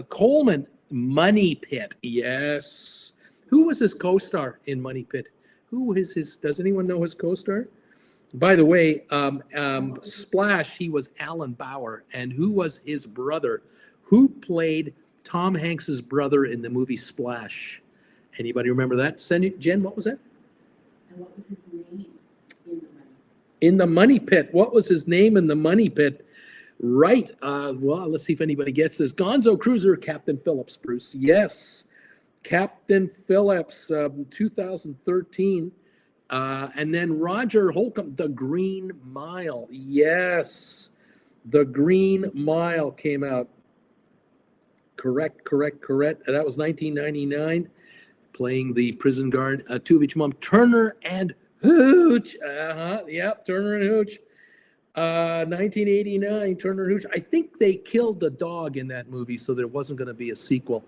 Coleman, Money Pit, yes. Who was his co-star in Money Pit? Who is his, does anyone know his co-star? By the way, Splash, he was Alan Bauer. And who was his brother? Who played Tom Hanks's brother in the movie Splash? Anybody remember that? Jen, what was that? And what was his name in the money? In the Money Pit. What was his name in the Money Pit? Right. Well, let's see if anybody gets this. Gonzo Cruiser, Captain Phillips, Bruce. Yes. Captain Phillips, 2013. And then Roger Holcomb, The Green Mile. Yes. The Green Mile came out. Correct. That was 1999. Playing the prison guard. Two of each mom. Turner and Hooch. Yep, Turner and Hooch. 1989, Turner and Hooch. I think they killed the dog in that movie, so there wasn't going to be a sequel.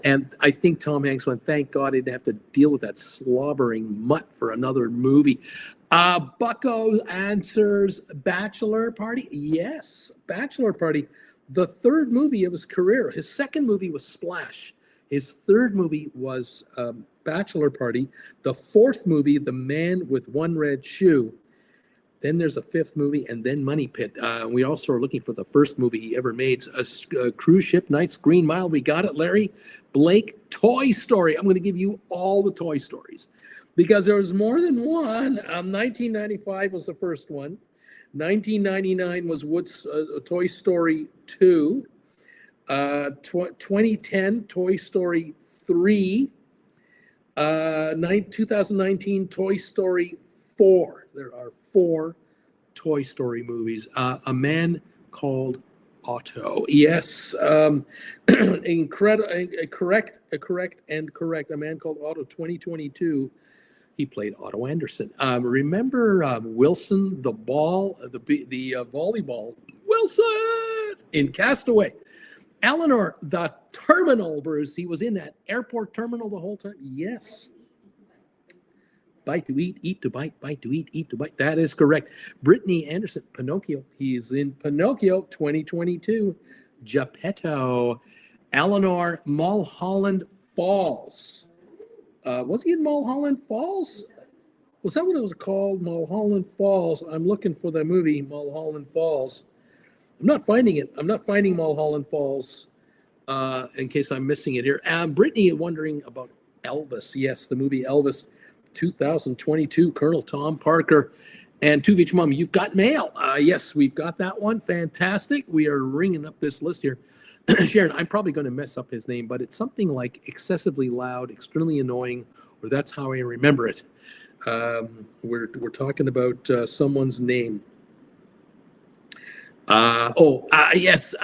And I think Tom Hanks went, thank God he didn't have to deal with that slobbering mutt for another movie. Bucko answers Bachelor Party. Yes, Bachelor Party. The third movie of his career. His second movie was Splash. His third movie was Bachelor Party. The fourth movie, The Man with One Red Shoe. Then there's a fifth movie, and then Money Pit. We also are looking for the first movie he ever made, a Cruise Ship Nights, Green Mile. We got it, Larry. Blake, Toy Story. I'm going to give you all the Toy Stories because there was more than one. 1995 was the first one. 1999 was Wood's Toy Story 2. 2010, Toy Story 3. 2019, Toy Story 4. There are 4 Toy Story movies. A Man Called Otto. Yes. Correct. A Man Called Otto, 2022. He played Otto Anderson. Remember Wilson, the ball, the volleyball. Wilson in Castaway. Eleanor, the terminal, Bruce. He was in that airport terminal the whole time. Yes. Bite to eat, eat to bite, bite to eat, eat to bite. That is correct. Brittany Anderson, Pinocchio. He's in Pinocchio 2022. Geppetto. Eleanor, Mulholland Falls. Was he in Mulholland Falls? Was that what it was called? Mulholland Falls. I'm looking for the movie Mulholland Falls. I'm not finding it. I'm not finding Mulholland Falls in case I'm missing it here. Brittany wondering about Elvis. Yes, the movie Elvis, 2022. Colonel Tom Parker. And to each mom, you've got mail. Yes, we've got that one. Fantastic. We are ringing up this list here. Sharon, I'm probably going to mess up his name, but it's something like excessively loud, extremely annoying, or that's how I remember it. We're talking about someone's name. Yes.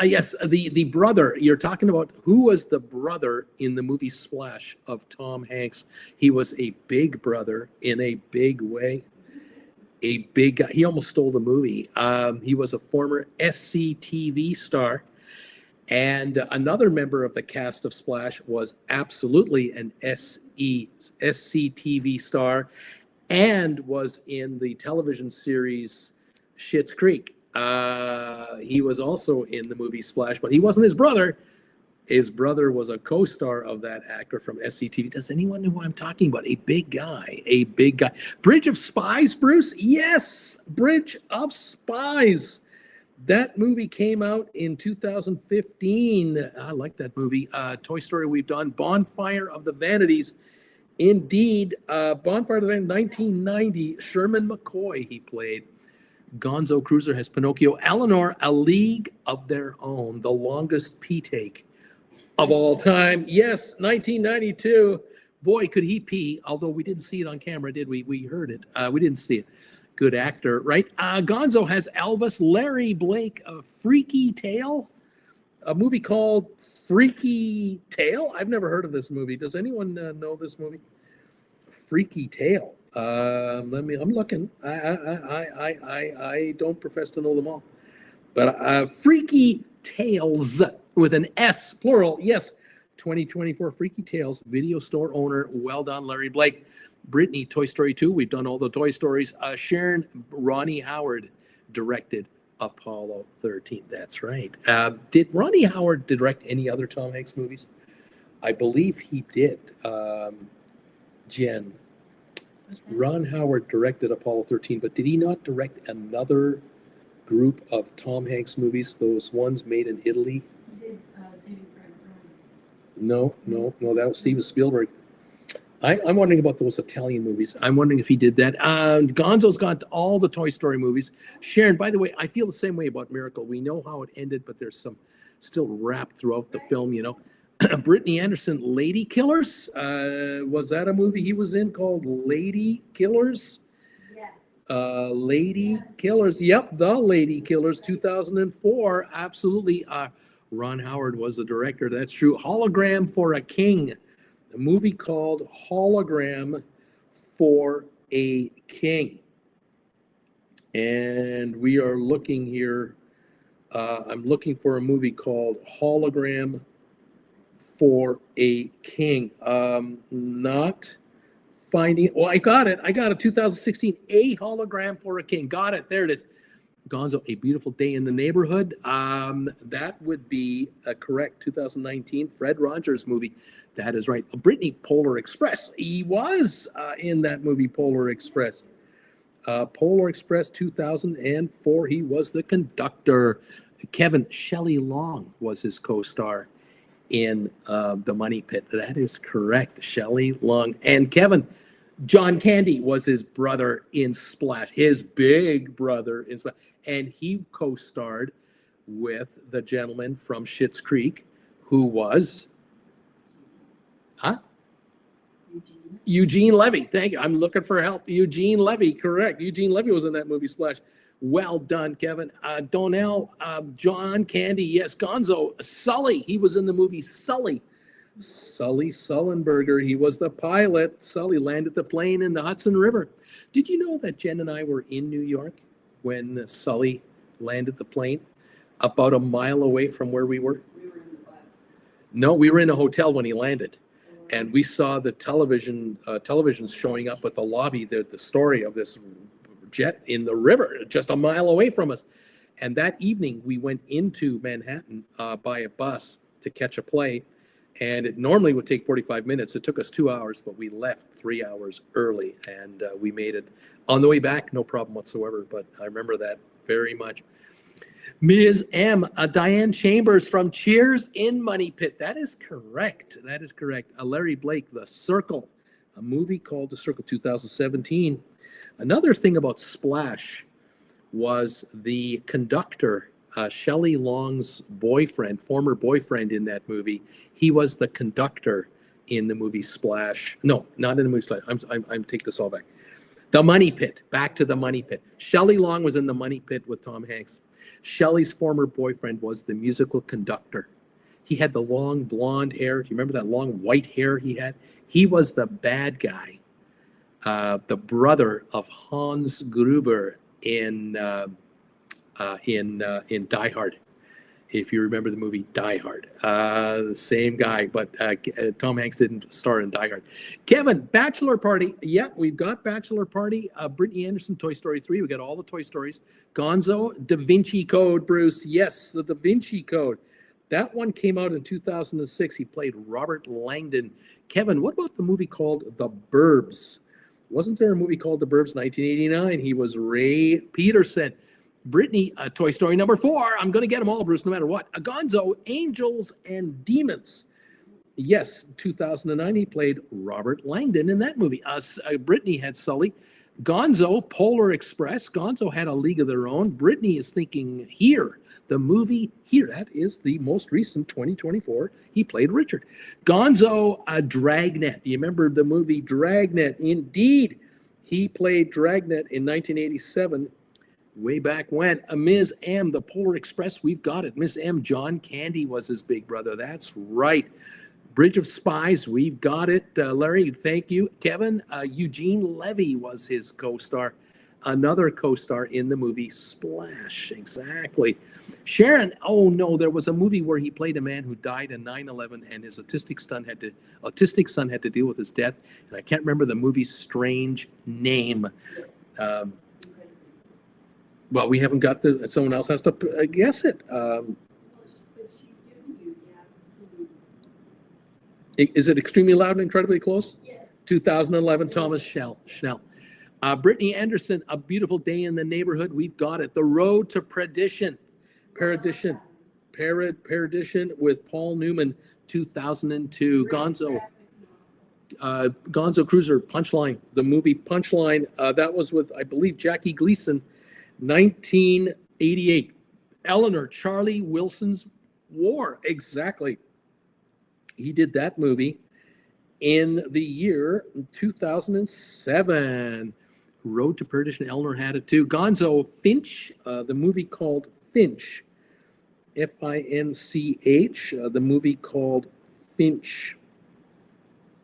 The brother you're talking about. Who was the brother in the movie Splash of Tom Hanks? He was a big brother in a big way. A big guy. He almost stole the movie. He was a former SCTV star. And another member of the cast of Splash was absolutely an SCTV star and was in the television series Schitt's Creek. He was also in the movie Splash, but he wasn't his brother. His brother was a co-star of that actor from SCTV. Does anyone know who I'm talking about? A big guy, a big guy. Bridge of Spies, Bruce? Yes, Bridge of Spies. That movie came out in 2015. I like that movie. Toy Story we've done. Bonfire of the Vanities. Indeed, Bonfire of the Vanities, 1990. Sherman McCoy he played. Gonzo Cruiser has Pinocchio. Eleanor, A League of Their Own. The longest pee take of all time. Yes, 1992. Boy, could he pee, although we didn't see it on camera, did we? We heard it. We didn't see it. Good actor, right? Gonzo has Elvis. Larry Blake, A Freaky Tale. A movie called Freaky Tale? I've never heard of this movie. Does anyone know this movie? Freaky Tale. I'm looking. I don't profess to know them all. But Freaky Tales with an S, plural. Yes, 2024 Freaky Tales video store owner. Well done, Larry Blake. Brittany, Toy Story 2. We've done all the Toy Stories. Sharon, Ronnie Howard directed Apollo 13. That's right. Did Ronnie Howard direct any other Tom Hanks movies? I believe he did. Jen. Ron Howard directed Apollo 13, but did he not direct another group of Tom Hanks movies, those ones made in Italy? He did Saving Private Ryan. No, that was Steven Spielberg. I'm wondering about those Italian movies. I'm wondering if he did that. Gonzo's got all the Toy Story movies. Sharon, by the way, I feel the same way about Miracle. We know how it ended, but there's some still wrapped throughout the film, you know. Brittany Anderson, Lady Killers. Was that a movie he was in called Lady Killers? Yes. Lady Killers. Yep, The Lady Killers, 2004. Absolutely. Ron Howard was the director. That's true. Hologram for a King. A movie called Hologram for a King. And we are looking here. I'm looking for a movie called Hologram for a King. Not finding. Oh, I got it. 2016. A Hologram for a King. Got it. There it is. Gonzo, A Beautiful Day in the Neighborhood. That would be correct. 2019 Fred Rogers movie. That is right. Brittany, Polar Express. He was in that movie, Polar Express. Polar Express 2004. He was the conductor. Kevin, Shelley Long was his co-star in The Money Pit. That is correct. Shelley Long. And Kevin, John Candy was his brother in Splash, his big brother in Splash. And he co-starred with the gentleman from Schitt's Creek who was... Huh? Eugene Levy. Thank you. I'm looking for help. Eugene Levy. Correct. Eugene Levy was in that movie Splash. Well done, Kevin. Donnell, John Candy. Yes, Gonzo. Sully. He was in the movie Sully. Sully Sullenberger. He was the pilot. Sully landed the plane in the Hudson River. Did you know that Jen and I were in New York when Sully landed the plane? About a mile away from where we were? We were in the bus. No, we were in a hotel when he landed. And we saw the televisions showing up at the lobby, the story of this jet in the river, just a mile away from us. And that evening, we went into Manhattan by a bus to catch a play. And it normally would take 45 minutes. It took us 2 hours, but we left 3 hours early. And we made it on the way back, no problem whatsoever. But I remember that very much. Ms. M, Diane Chambers from Cheers in Money Pit. That is correct. That is correct. Larry Blake, The Circle, a movie called The Circle, 2017. Another thing about Splash was the conductor, Shelley Long's boyfriend, former boyfriend in that movie. He was the conductor in the movie Splash. No, not in the movie Splash. I'm take this all back. The Money Pit. Back to The Money Pit. Shelley Long was in The Money Pit with Tom Hanks. Shelley's former boyfriend was the musical conductor. He had the long blonde hair. Do you remember that long white hair he had? He was the bad guy, the brother of Hans Gruber in Die Hard. If you remember the movie Die Hard, the same guy, but Tom Hanks didn't star in Die Hard. Kevin, Bachelor Party. Yeah, we've got Bachelor Party. Brittany Anderson, Toy Story 3. We got all the Toy Stories. Gonzo, Da Vinci Code, Bruce. Yes, the Da Vinci Code. That one came out in 2006. He played Robert Langdon. Kevin, what about the movie called The Burbs? Wasn't there a movie called The Burbs, 1989? He was Ray Peterson. Brittany, Toy Story number 4. I'm going to get them all, Bruce, no matter what. Gonzo, Angels and Demons. Yes, 2009, he played Robert Langdon in that movie. Brittany had Sully. Gonzo, Polar Express. Gonzo had A League of Their Own. Brittany is thinking Here, the movie Here. That is the most recent 2024. He played Richard. Gonzo, Dragnet. You remember the movie Dragnet? Indeed. He played Dragnet in 1987, way back when. Ms. M, the Polar Express. We've got it. Ms. M, John Candy was his big brother. That's right. Bridge of Spies, we've got it. Larry, thank you. Kevin, Eugene Levy was his co-star. Another co-star in the movie Splash. Exactly. Sharon, oh no, there was a movie where he played a man who died in 9/11 and his autistic son had to deal with his death. And I can't remember the movie's strange name. Well, we haven't got someone else has to guess it. Is it Extremely Loud and Incredibly Close? Yes. 2011, Thomas Schnell. Brittany Anderson, A Beautiful Day in the Neighborhood. We've got it. The Road to Perdition. Perdition with Paul Newman, 2002. Gonzo Cruiser, Punchline. The movie Punchline. That was with, I believe, Jackie Gleason, 1988. Eleanor, Charlie Wilson's War. Exactly. He did that movie in the year 2007. Road to Perdition, Eleanor had it too. Gonzo, Finch, the movie called Finch. Finch, the movie called Finch.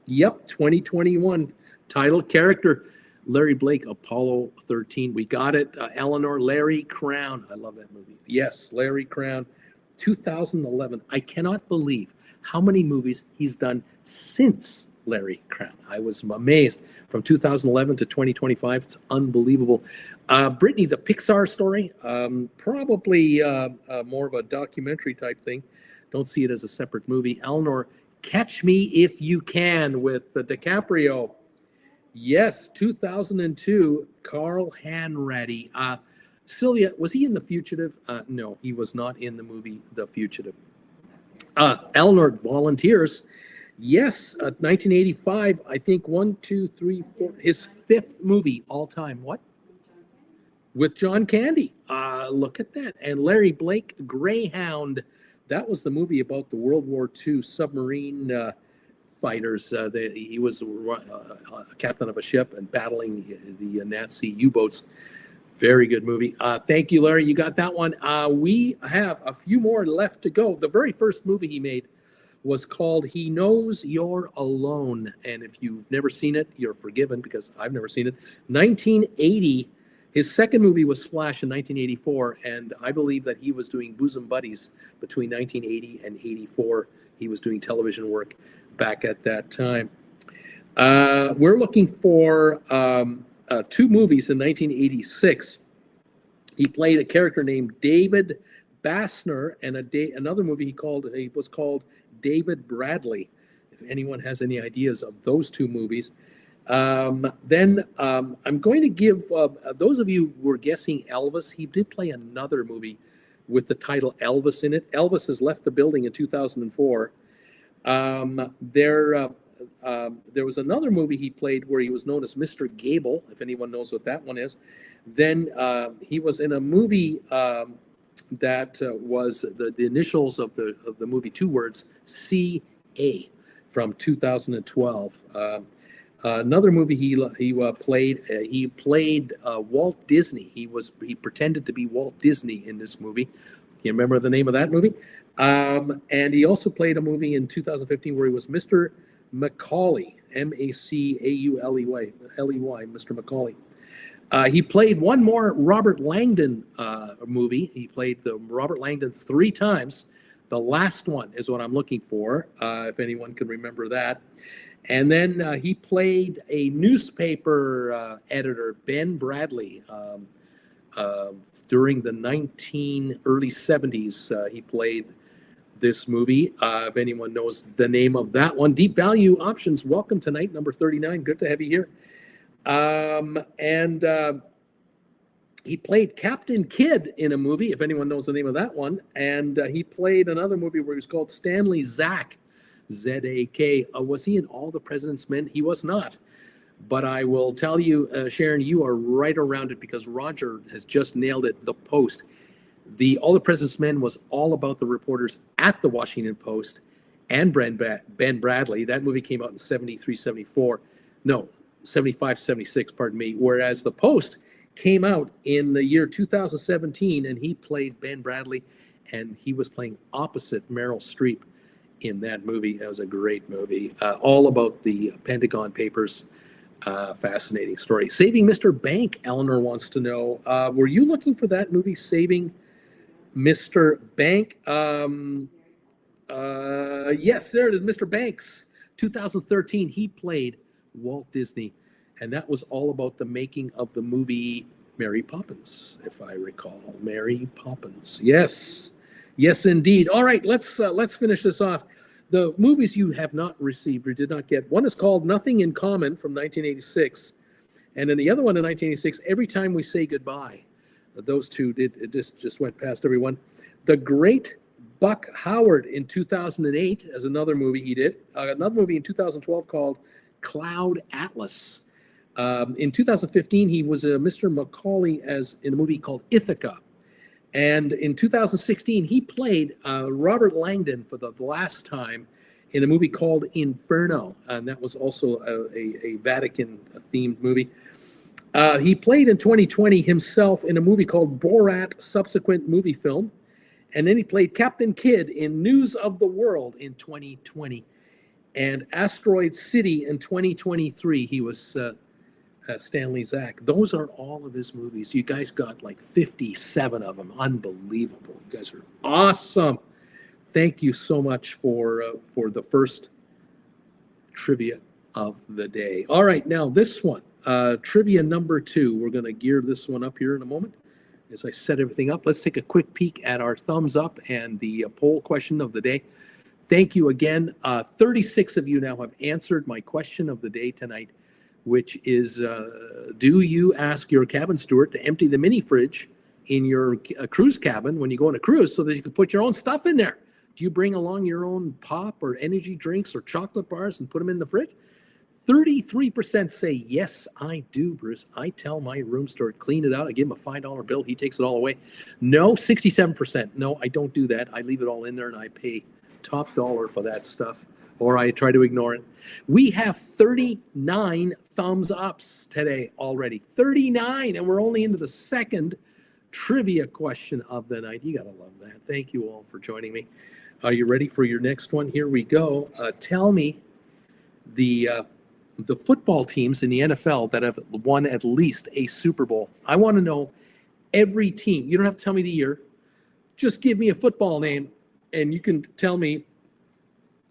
Yep, 2021. Title, character, Larry Blake, Apollo 13. We got it. Eleanor, Larry Crown. I love that movie. Yes, Larry Crown, 2011. I cannot believe how many movies he's done since Larry Crown. I was amazed. From 2011 to 2025, it's unbelievable. Brittany, the Pixar story, probably more of a documentary type thing. Don't see it as a separate movie. Eleanor, Catch Me If You Can with DiCaprio. Yes, 2002, Carl Hanratty. Sylvia, was he in The Fugitive? No, he was not in the movie The Fugitive. Eleanor Volunteers. Yes, 1985, I think 1, 2, 3, 4, his 5th movie all time. What? With John Candy. Look at that. And Larry Blake, Greyhound. That was the movie about the World War II submarine fighters. He was a captain of a ship and battling the Nazi U-boats. Very good movie. Thank you, Larry. You got that one. We have a few more left to go. The very first movie he made was called He Knows You're Alone. And if you've never seen it, you're forgiven because I've never seen it. 1980. His second movie was Splash in 1984. And I believe that he was doing Bosom Buddies between 1980 and 84. He was doing television work back at that time. We're looking for 2 movies in 1986. He played a character named David Bassner, and another movie he was called David Bradley. If anyone has any ideas of those 2 movies, then I'm going to give those of you who were guessing Elvis. He did play another movie with the title Elvis in it. Elvis has left the building in 2004. There was another movie he played where he was known as Mr. Gable, if anyone knows what that one is. Then he was in a movie that was the initials of the movie, 2 words, C.A. from 2012. Another movie he played Walt Disney. He pretended to be Walt Disney in this movie. You remember the name of that movie? And he also played a movie in 2015 where he was Mr. Macaulay, Macauley, Mr. Macaulay. He played one more Robert Langdon movie. He played the Robert Langdon 3 times. The last one is what I'm looking for, if anyone can remember that. And then he played a newspaper editor, Ben Bradley, during the early 70s. He played this movie. If anyone knows the name of that one, Deep Value Options, welcome tonight, number 39. Good to have you here. And he played Captain Kidd in a movie, if anyone knows the name of that one. And he played another movie where he was called Stanley Zak, Z-A-K. Was he in All the President's Men? He was not. But I will tell you, Sharon, you are right around it because Roger has just nailed it. The Post. All the President's Men was all about the reporters at the Washington Post and Ben Bradley. That movie came out in 73, 74. No, 75, 76, pardon me. Whereas The Post came out in the year 2017, and he played Ben Bradley, and he was playing opposite Meryl Streep in that movie. That was a great movie, all about the Pentagon Papers. Fascinating story. Saving Mr. Bank, Eleanor wants to know, were you looking for that movie, Saving Mr. Bank? Yes, there it is, Mr. Banks, 2013. He played Walt Disney, and that was all about the making of the movie Mary Poppins, if I recall. Mary Poppins. Yes, yes, indeed. All right, let's finish this off. The movies you have not received or did not get. One is called Nothing in Common from 1986, and then the other one in 1986, Every Time We Say Goodbye. Those two just went past everyone. The Great Buck Howard in 2008 as another movie he did. Another movie in 2012 called Cloud Atlas. In 2015, he was Mr. Macaulay in a movie called Ithaca. And in 2016, he played Robert Langdon for the last time in a movie called Inferno. And that was also a Vatican-themed movie. He played in 2020 himself in a movie called Borat, subsequent movie film. And then he played Captain Kidd in News of the World in 2020. And Asteroid City in 2023, he was Stanley Zak. Those are all of his movies. You guys got like 57 of them. Unbelievable. You guys are awesome. Thank you so much for the first trivia of the day. All right, now this one, trivia number 2. We're going to gear this one up here in a moment as I set everything up. Let's take a quick peek at our thumbs up and the poll question of the day. Thank you again. 36 of you now have answered my question of the day tonight, which is, do you ask your cabin steward to empty the mini fridge in your cruise cabin when you go on a cruise so that you can put your own stuff in there? Do you bring along your own pop or energy drinks or chocolate bars and put them in the fridge? 33% say, yes, I do, Bruce. I tell my room steward, clean it out. I give him a $5 bill. He takes it all away. No, 67%. No, I don't do that. I leave it all in there and I pay top dollar for that stuff, or I try to ignore it. We have 39 thumbs ups today already. 39, and we're only into the second trivia question of the night. You gotta love that. Thank you all for joining me. Are you ready for your next one? Here we go. Tell me the football teams in the NFL that have won at least a Super Bowl. I want to know every team. You don't have to tell me the year. Just give me a football name, and you can tell me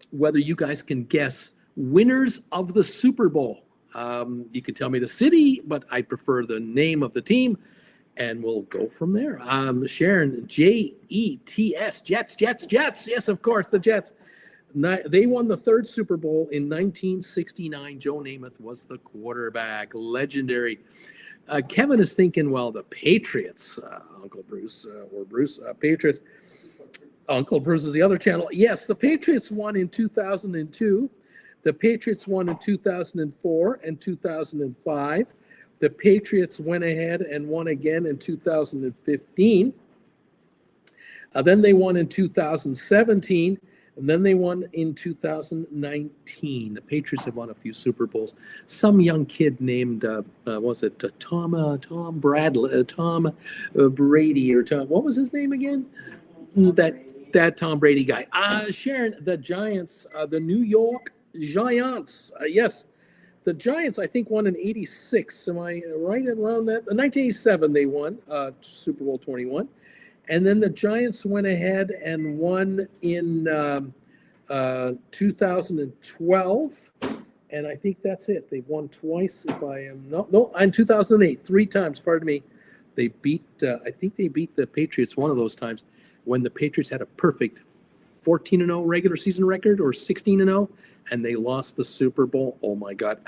whether you guys can guess winners of the Super Bowl. You can tell me the city, but I prefer the name of the team, and we'll go from there. Sharon, Jets, Jets. Yes, of course, the Jets. They won the third Super Bowl in 1969. Joe Namath was the quarterback. Legendary. Kevin is thinking, well, the Patriots, Uncle Bruce, or Bruce, Patriots. Uncle Bruce is the other channel. Yes, the Patriots won in 2002. The Patriots won in 2004 and 2005. The Patriots went ahead and won again in 2015. Then they won in 2017. And then they won in 2019. The Patriots have won a few Super Bowls. Some young kid named, Tom Brady, or Tom, what was his name again? That Tom Brady guy. Sharon, the Giants, the New York Giants. Yes, the Giants, I think, won in 86. Am I right around that? In 1987, they won Super Bowl 21. And then the Giants went ahead and won in 2012. And I think that's it. They won twice, if I am not. No, in 2008, 3 times, pardon me. They beat, I think they beat the Patriots one of those times when the Patriots had a perfect 14-0 regular season record or 16-0, and they lost the Super Bowl. Oh my God.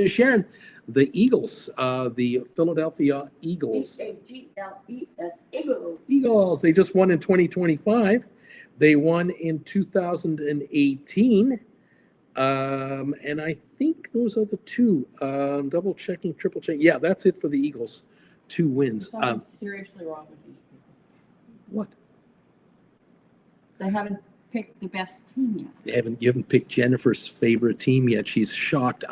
Sharon, the Eagles, the Philadelphia Eagles. Eagles. Eagles. Eagles. They just won in 2025. They won in 2018. And I think those are the two. Double checking, triple checking. Yeah, that's it for the Eagles. 2 wins. Something seriously wrong with these people. What? They haven't picked the best team yet. You haven't picked Jennifer's favorite team yet. She's shocked.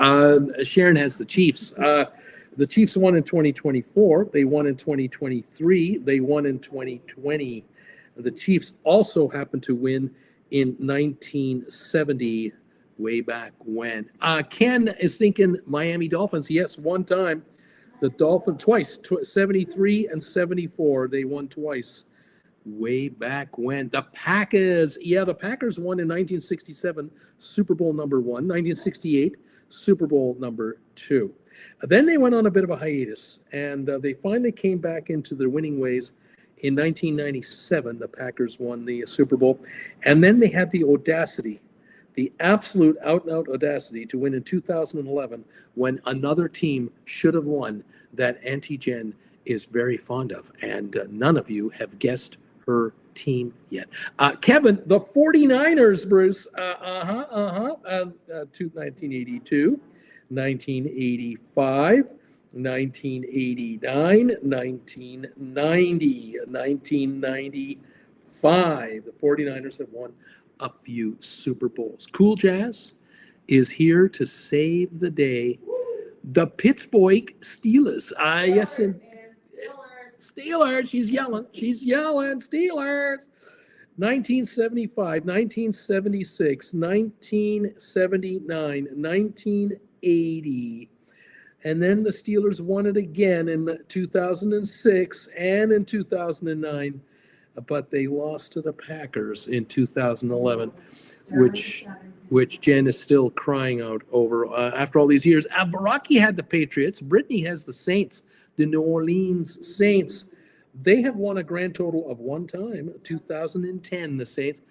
Sharon has the Chiefs. The Chiefs won in 2024. They won in 2023. They won in 2020. The Chiefs also happened to win in 1970, way back when. Ken is thinking Miami Dolphins. Yes, one time. The Dolphins twice, 73 and 74. They won twice. Way back when. The Packers. Yeah, the Packers won in 1967, Super Bowl number 1, 1968, Super Bowl number 2. Then they went on a bit of a hiatus, and they finally came back into their winning ways in 1997. The Packers won the Super Bowl, and then they had the audacity, the absolute out-and-out audacity to win in 2011 when another team should have won that Auntie Jen is very fond of, and none of you have guessed her team yet. Kevin, the 49ers, Bruce, 1982, 1985, 1989, 1990, 1995. The 49ers have won a few Super Bowls. Cool Jazz is here to save the day. The Pittsburgh Steelers. Yes, and Steelers. She's yelling. Steelers. 1975, 1976, 1979, 1980. And then the Steelers won it again in 2006 and in 2009. But they lost to the Packers in 2011, which Jen is still crying out over after all these years. Baraki had the Patriots. Brittany has the Saints, the New Orleans Saints. They have won a grand total of one time, 2010, the Saints.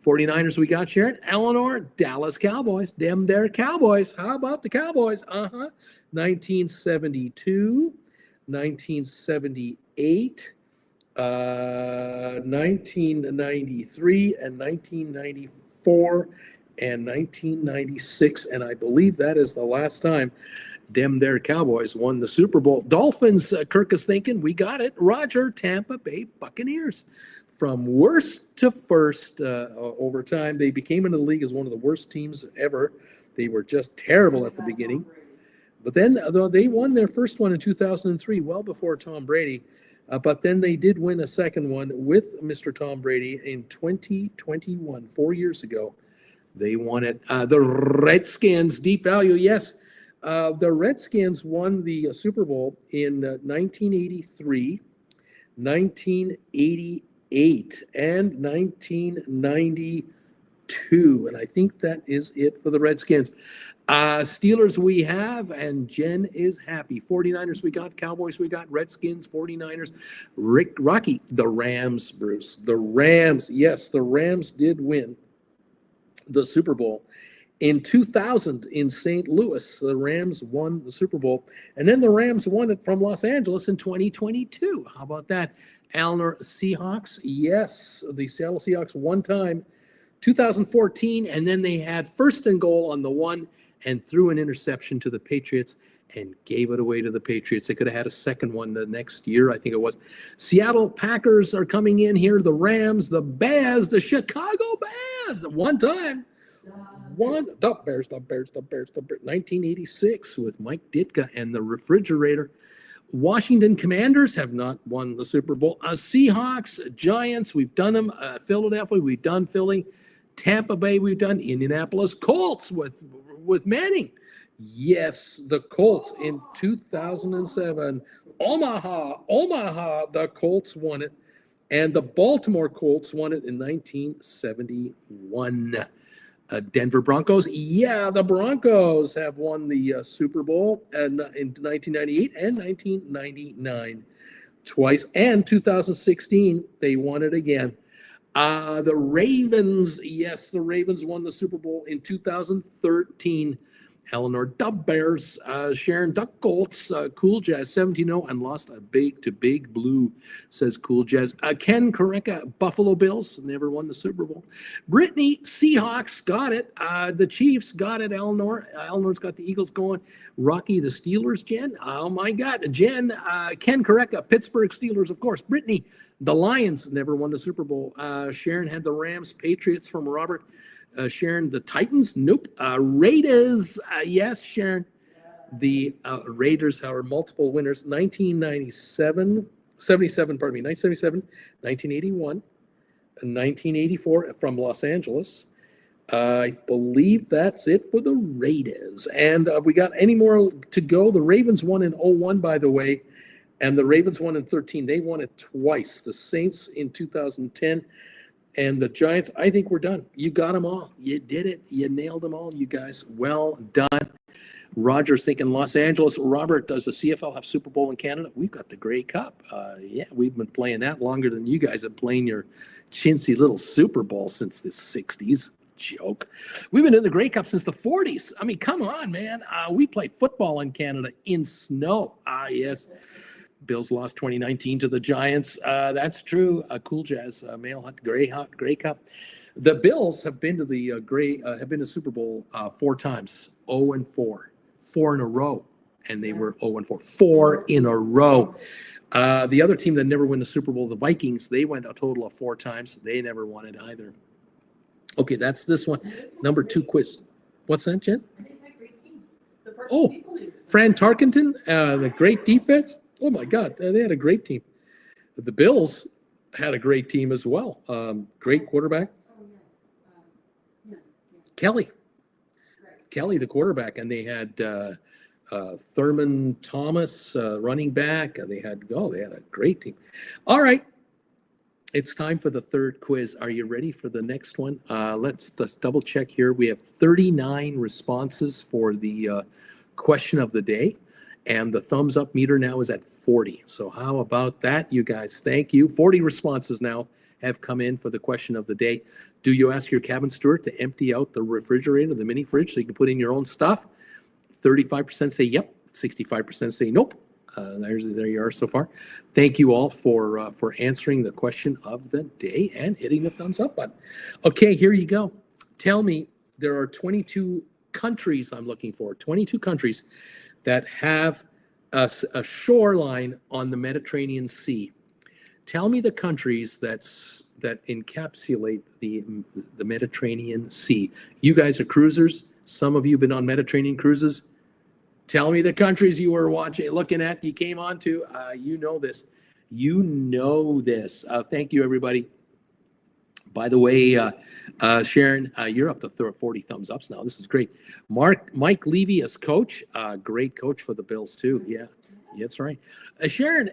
49ers we got, Sharon. Eleanor, Dallas Cowboys. Them there Cowboys. How about the Cowboys? 1972, 1978, 1993, and 1994, and 1996. And I believe that is the last time them there Cowboys won the Super Bowl. Dolphins, Kirk is thinking, we got it. Roger, Tampa Bay Buccaneers. From worst to first over time, they became into the league as one of the worst teams ever. They were just terrible at the beginning. But then they won their first one in 2003, well before Tom Brady. But then they did win a second one with Mr. Tom Brady in 2021, 4 years ago. They won it. The Redskins, deep value, yes. The Redskins won the Super Bowl in 1983, 1988, and 1992. And I think that is it for the Redskins. Steelers we have, and Jen is happy. 49ers we got, Cowboys we got, Redskins, 49ers. Rocky, the Rams, Bruce. The Rams, yes, the Rams did win the Super Bowl. In 2000 in St. Louis, the Rams won the Super Bowl. And then the Rams won it from Los Angeles in 2022. How about that? Eleanor, Seahawks, yes, the Seattle Seahawks one time, 2014, and then they had first and goal on the one and threw an interception to the Patriots and gave it away to the Patriots. They could have had a second one the next year, I think it was. Seattle Packers are coming in here, the Rams, the Bears, the Chicago Bears, one time. The Bears, 1986 with Mike Ditka and the refrigerator. Washington Commanders have not won the Super Bowl. Seahawks, Giants, we've done them. Philadelphia, we've done Philly. Tampa Bay, we've done. Indianapolis Colts with Manning. Yes, the Colts in 2007. Omaha, the Colts won it. And the Baltimore Colts won it in 1971. Denver Broncos, yeah, the Broncos have won the Super Bowl in 1998 and 1999 twice. And 2016, they won it again. The Ravens, yes, the Ravens won the Super Bowl in 2013. Eleanor Dub Bears, Sharon Duck Colts, Cool Jazz 17-0 and lost a big blue, says Cool Jazz. Ken Correca, Buffalo Bills, never won the Super Bowl. Brittany, Seahawks, got it. The Chiefs, got it, Eleanor. Eleanor's got the Eagles going. Rocky, the Steelers, Jen. Oh my God, Jen, Ken Correca, Pittsburgh Steelers, of course. Brittany, the Lions, never won the Super Bowl. Sharon had the Rams, Patriots from Robert. Sharon, the Titans, nope. Raiders, yes, Sharon. The Raiders are multiple winners. 1977, 1977, 1981, and 1984 from Los Angeles. I believe that's it for the Raiders. And we got any more to go? The Ravens won in 01, by the way, and the Ravens won in 13. They won it twice. The Saints in 2010. And the Giants, I think we're done. You got them all. You did it. You nailed them all, you guys. Well done. Roger's thinking Los Angeles. Robert, does the CFL have Super Bowl in Canada? We've got the Grey Cup. Yeah, we've been playing that longer than you guys have playing your chintzy little Super Bowl since the 60s. Joke. We've been in the Grey Cup since the 40s. I mean, come on, man. We play football in Canada in snow. Yes. Bills lost 2019 to the Giants. That's true. Cool Jazz, male hot Grey Cup. The Bills have been to the have been to Super Bowl 4 times, 0-4, 4 in a row, and they were 0-4, 4 in a row. The other team that never won the Super Bowl, the Vikings, they went a total of 4 times. They never won it either. Okay, that's this one. Number 2 quiz. What's that, Jen? Oh, Fran Tarkenton, the great defense. Oh, my God, they had a great team. The Bills had a great team as well. Great quarterback. Kelly, the quarterback. And they had Thurman Thomas, running back. They had a great team. All right. It's time for the 3rd quiz. Are you ready for the next one? Let's double check here. We have 39 responses for the question of the day. And the thumbs up meter now is at 40. So how about that, you guys? Thank you. 40 responses now have come in for the question of the day. Do you ask your cabin steward to empty out the refrigerator, the mini fridge, so you can put in your own stuff? 35% say yep. 65% say nope. There you are so far. Thank you all for answering the question of the day and hitting the thumbs up button. Okay, here you go. Tell me, there are 22 countries I'm looking for. 22 countries that have a shoreline on the Mediterranean Sea. Tell me the countries that encapsulate the Mediterranean Sea. You guys are cruisers. Some of you have been on Mediterranean cruises. Tell me the countries you were looking at, you came on to. You know this. You know this. Thank you, everybody. By the way, Sharon, you're up to 40 thumbs ups now. This is great. Mike Levy as coach. Great coach for the Bills, too. Yeah, that's right. Sharon,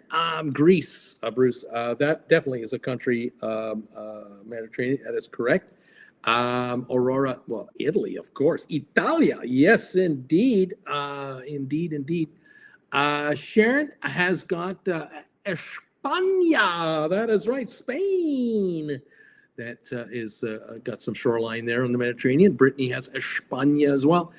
Greece, Bruce, that definitely is a country, Mediterranean. That is correct. Aurora, well, Italy, of course. Italia, yes, indeed. Indeed. Sharon has got España. That is right, Spain. That is got some shoreline there in the Mediterranean. Brittany has España as well.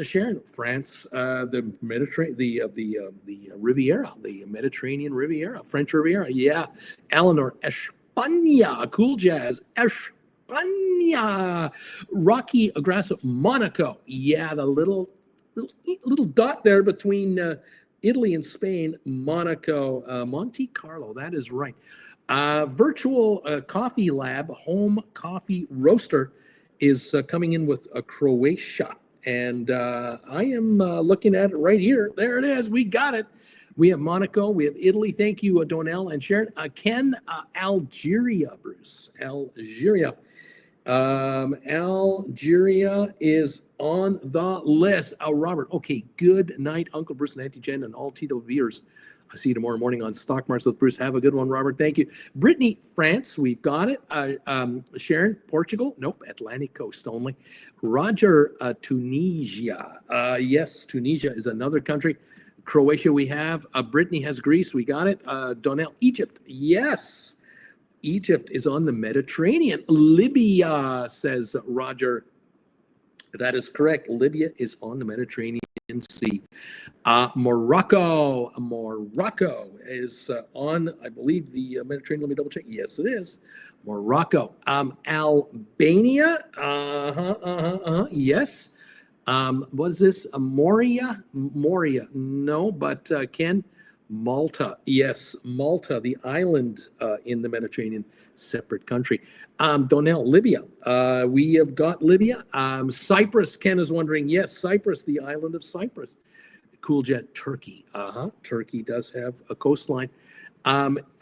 Sharon, France, the Mediterranean, the Riviera, the Mediterranean Riviera, French Riviera. Yeah, Eleanor, España, Cool Jazz, España. Rocky Agrasso, Monaco. Yeah, the little dot there between Italy and Spain, Monaco, Monte Carlo. That is right. Virtual coffee lab, home coffee roaster is coming in with a Croatia. And I am looking at it right here. There it is. We got it. We have Monaco. We have Italy. Thank you, Donnell and Sharon. Ken, Algeria, Bruce. Algeria. Algeria is on the list. Robert. Okay. Good night, Uncle Bruce and Auntie Jen and all TWVers. I see you tomorrow morning on Stock Markets with Bruce. Have a good one, Robert. Thank you. Brittany, France, we've got it. Sharon, Portugal. Nope, Atlantic coast only. Roger, Tunisia. Yes, Tunisia is another country. Croatia we have. Brittany has Greece. We got it. Donnell, Egypt. Yes. Egypt is on the Mediterranean. Libya, says Roger. That is correct. Libya is on the Mediterranean Sea. Morocco is on, I believe, the Mediterranean. Let me double check. Yes, it is. Morocco. Albania. Yes. What is this? Moria? No, but Ken, Malta. Yes, Malta, the island in the Mediterranean, separate country. Donnell, Libya. We have got Libya. Cyprus, Ken is wondering. Yes, Cyprus, the island of Cyprus. Cool Jet, Turkey. Turkey does have a coastline.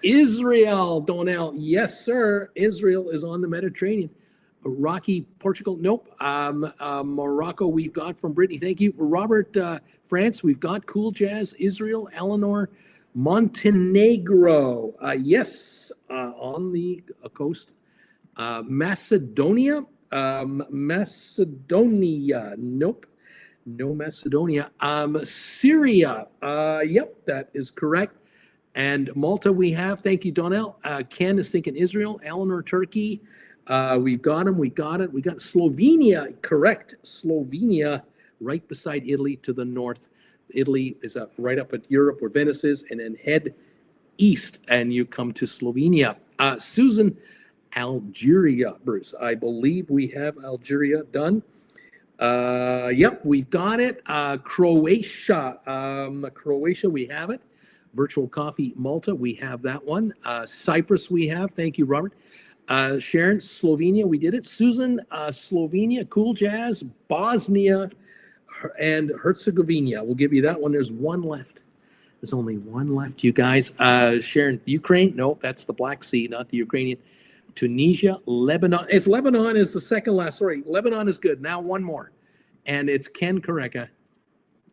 Israel, Donnell. Yes, sir. Israel is on the Mediterranean. Rocky, Portugal. Nope. Morocco, we've got from Brittany. Thank you. Robert, France, we've got Cool Jazz. Israel, Eleanor, Montenegro. Yes, on the coast. Macedonia. Macedonia. Nope. No Macedonia. Syria. Yep, that is correct. And Malta we have. Thank you, Donnell. Ken is thinking Israel. Eleanor, Turkey. We've got them. We got it. We got Slovenia. Correct. Slovenia, right beside Italy to the north. Italy is right up at Europe where Venice is, and then head east and you come to Slovenia. Susan, Algeria, Bruce. I believe we have Algeria done. Yep, we've got it. Croatia. Croatia, we have it. Virtual Coffee, Malta, we have that one. Cyprus, we have. Thank you, Robert. Sharon, Slovenia, we did it. Susan, Slovenia, Cool Jazz, Bosnia, and Herzegovina. We'll give you that one. There's one left. There's only one left, you guys. Sharon, Ukraine? No, that's the Black Sea, not the Ukrainian. Tunisia, Lebanon. If Lebanon is the second last, sorry, Lebanon is good. Now one more. And it's Ken Correca,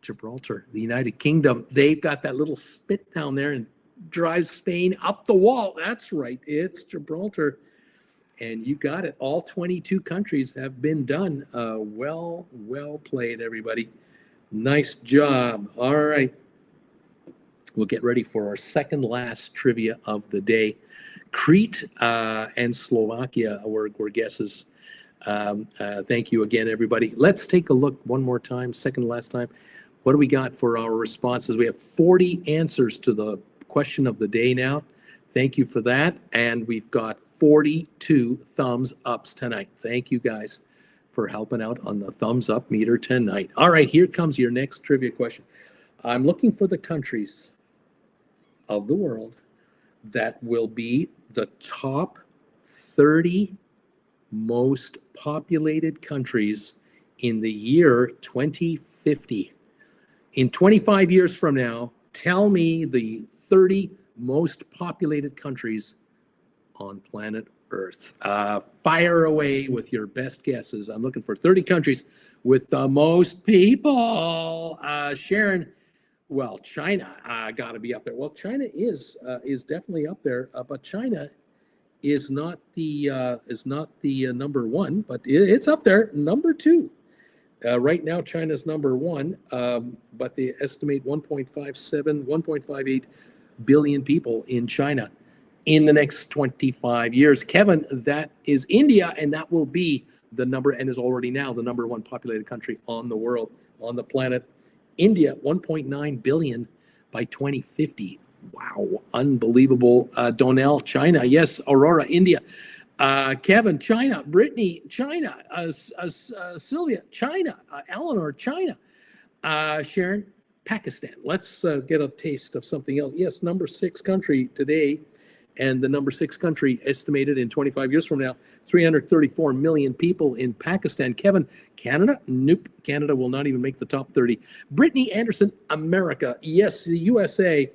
Gibraltar, the United Kingdom. They've got that little spit down there and drives Spain up the wall. That's right. It's Gibraltar. And you got it. All 22 countries have been done. Well played, everybody. Nice job. All right. We'll get ready for our second last trivia of the day. Crete and Slovakia were guesses. Thank you again, everybody. Let's take a look one more time, second to last time. What do we got for our responses? We have 40 answers to the question of the day now. Thank you for that. And we've got 42 thumbs ups tonight. Thank you guys for helping out on the thumbs up meter tonight. All right, here comes your next trivia question. I'm looking for the countries of the world that will be the top 30 most populated countries in the year 2050. In 25 years from now, tell me the 30 most populated countries on planet Earth. Fire away with your best guesses. I'm looking for 30 countries with the most people. Sharon, well, China got to be up there. Well, China is definitely up there, but China is not the number one, but it's up there, number two. Right now, China's number one, but they estimate 1.58 billion people in China in the next 25 years. Kevin, that is India, and that will be the number, and is already now the number one populated country on the world, on the planet. India, 1.9 billion by 2050. Wow, unbelievable. Donnell, China. Yes, Aurora, India. Kevin, China. Brittany, China. Sylvia, China. Eleanor, China. Sharon, Pakistan. Let's get a taste of something else. Yes, number 6 country today, and the number 6 country estimated in 25 years from now, 334 million people in Pakistan. Kevin, Canada? Nope. Canada will not even make the top 30. Brittany Anderson, America. Yes, the USA.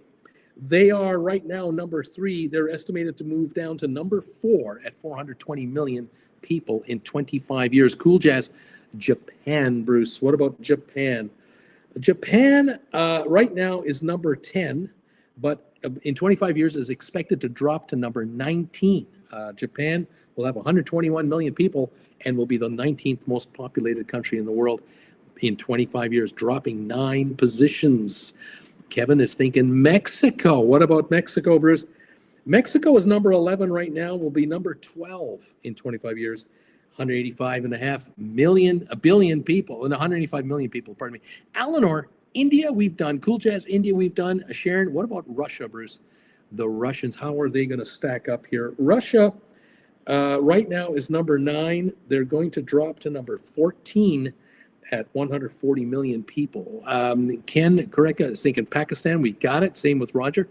They are right now number 3. They're estimated to move down to number 4 at 420 million people in 25 years. Cool Jazz. Japan, Bruce. What about Japan? Japan right now is number 10, but in 25 years is expected to drop to number 19. Japan will have 121 million people and will be the 19th most populated country in the world in 25 years, dropping 9 positions. Kevin is thinking Mexico. What about Mexico, Bruce? Mexico is number 11 right now, will be number 12 in 25 years. 185.5 billion people, and 185 million people, pardon me. Eleanor, India, we've done. Cool Jazz, India, we've done. Sharon, what about Russia, Bruce? The Russians, how are they going to stack up here? Russia right now is number 9. They're going to drop to number 14 at 140 million people. Ken Koreka is thinking Pakistan, we got it. Same with Roger.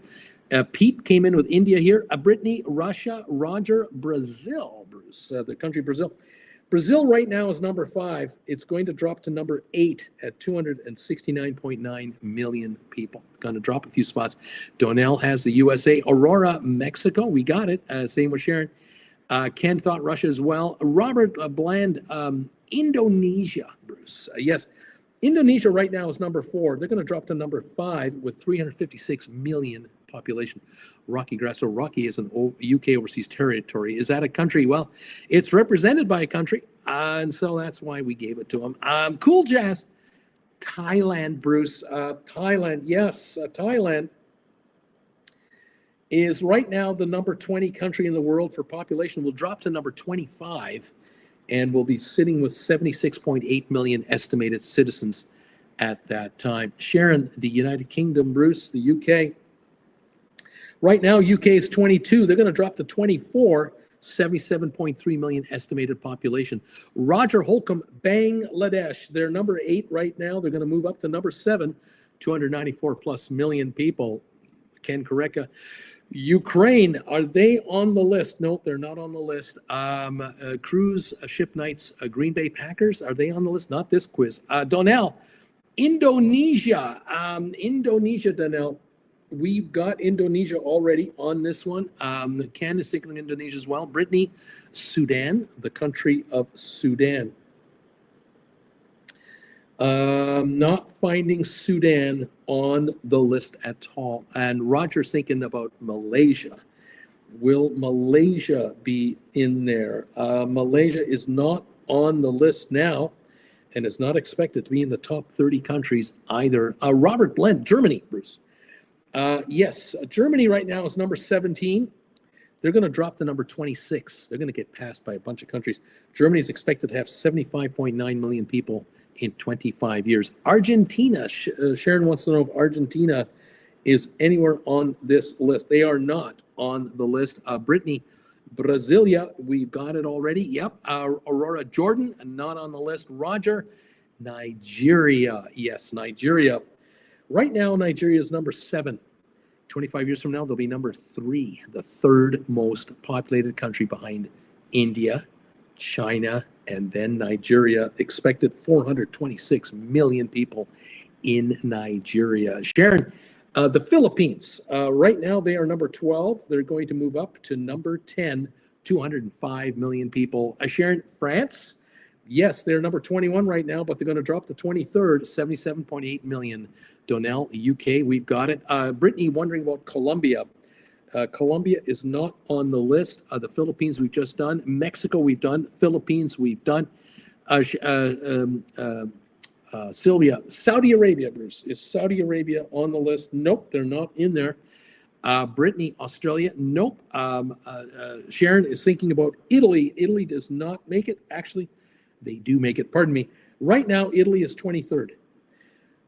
Pete came in with India here. Brittany, Russia, Roger, Brazil, Bruce, the country Brazil. Brazil right now is number 5. It's going to drop to number 8 at 269.9 million people. Going to drop a few spots. Donnell has the USA. Aurora, Mexico. We got it. Same with Sharon. Ken thought Russia as well. Robert Bland, Indonesia, Bruce. Yes. Indonesia right now is number 4. They're going to drop to number 5 with 356 million population. Rocky Grasso. Rocky is an UK overseas territory. Is that a country? Well, it's represented by a country, and so that's why we gave it to them. Cool Jazz. Thailand, Bruce. Thailand, yes. Thailand is right now the number 20 country in the world for population. Will drop to number 25 and will be sitting with 76.8 million estimated citizens at that time. Sharon, the United Kingdom, Bruce, the UK. Right now, UK is 22. They're going to drop to 24, 77.3 million estimated population. Roger Holcomb, Bangladesh. They're number 8 right now. They're going to move up to number 7, 294 plus million people. Ken Koreka. Ukraine, are they on the list? Nope, they're not on the list. Cruise Ship Nights, Green Bay Packers, are they on the list? Not this quiz. Donnell, Indonesia. Indonesia, Donnell. We've got Indonesia already on this one. Ken is thinking Indonesia as well. Brittany, Sudan, the country of Sudan. Not finding Sudan on the list at all. And Roger's thinking about Malaysia. Will Malaysia be in there? Malaysia is not on the list now and is not expected to be in the top 30 countries either. Robert Blend, Germany, Bruce. Yes, Germany right now is number 17. They're going to drop to number 26. They're going to get passed by a bunch of countries. Germany is expected to have 75.9 million people in 25 years. Argentina, Sharon wants to know if Argentina is anywhere on this list. They are not on the list. Brittany, Brasilia, we've got it already. Yep. Aurora, Jordan, not on the list. Roger, Nigeria. Yes, Nigeria. Right now, Nigeria is number 7. 25 years from now, they'll be number 3, the 3rd most populated country behind India, China, and then Nigeria. Expected 426 million people in Nigeria. Sharon, the Philippines, right now they are number 12. They're going to move up to number 10, 205 million people. Sharon, France, yes, they're number 21 right now, but they're going to drop to 23rd, 77.8 million. Donnell, UK, we've got it. Brittany wondering about Colombia. Colombia is not on the list. The Philippines we've just done. Mexico we've done. Philippines we've done. Sylvia, Saudi Arabia, Bruce. Is Saudi Arabia on the list? Nope, they're not in there. Brittany, Australia. Nope. Sharon is thinking about Italy. Italy does not make it. Actually, they do make it. Pardon me. Right now, Italy is 23rd.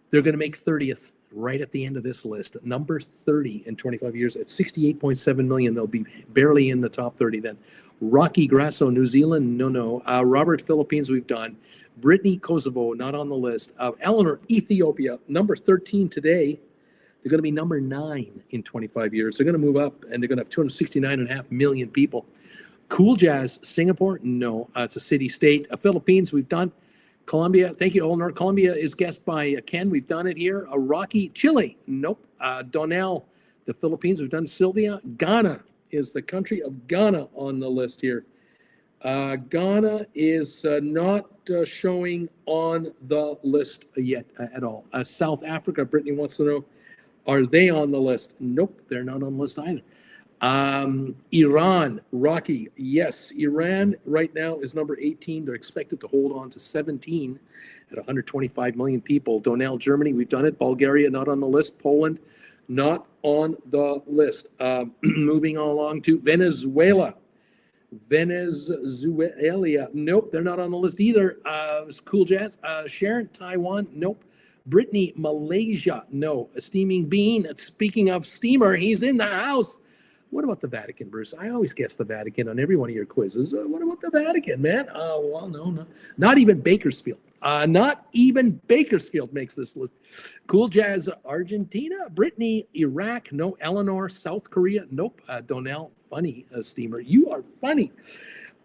They're going to make 30th right at the end of this list. Number 30 in 25 years at 68.7 million. They'll be barely in the top 30 then. Rocky Grasso, New Zealand, no. Robert, Philippines, we've done. Brittany, Kosovo, not on the list. Eleanor, Ethiopia, number 13 today. They're going to be number 9 in 25 years. They're going to move up, and they're going to have 269.5 million people. Cool Jazz, Singapore, no. It's a city-state. Philippines, we've done. Colombia, thank you, Eleanor. Colombia is guessed by Ken. We've done it here. Rocky, Chile, nope. Donnell, the Philippines, we've done. Sylvia, Ghana is the country of Ghana on the list here. Ghana is not showing on the list yet at all. South Africa, Brittany wants to know, are they on the list? Nope, they're not on the list either. Iran, Rocky, yes. Iran right now is number 18. They're expected to hold on to 17 at 125 million people. Donnell, Germany, we've done it. Bulgaria, not on the list. Poland, not on the list. Moving along to Venezuela. Venezuela, nope, they're not on the list either. Cool Jazz. Sharon, Taiwan, nope. Brittany, Malaysia, no. A Steaming Bean, speaking of steamer, he's in the house. What about the Vatican, Bruce? I always guess the Vatican on every one of your quizzes. What about the Vatican, man? Well, no. Not even Bakersfield. Not even Bakersfield makes this list. Cool Jazz, Argentina. Brittany, Iraq, no. Eleanor, South Korea, nope. Donnell, funny steamer. You are funny.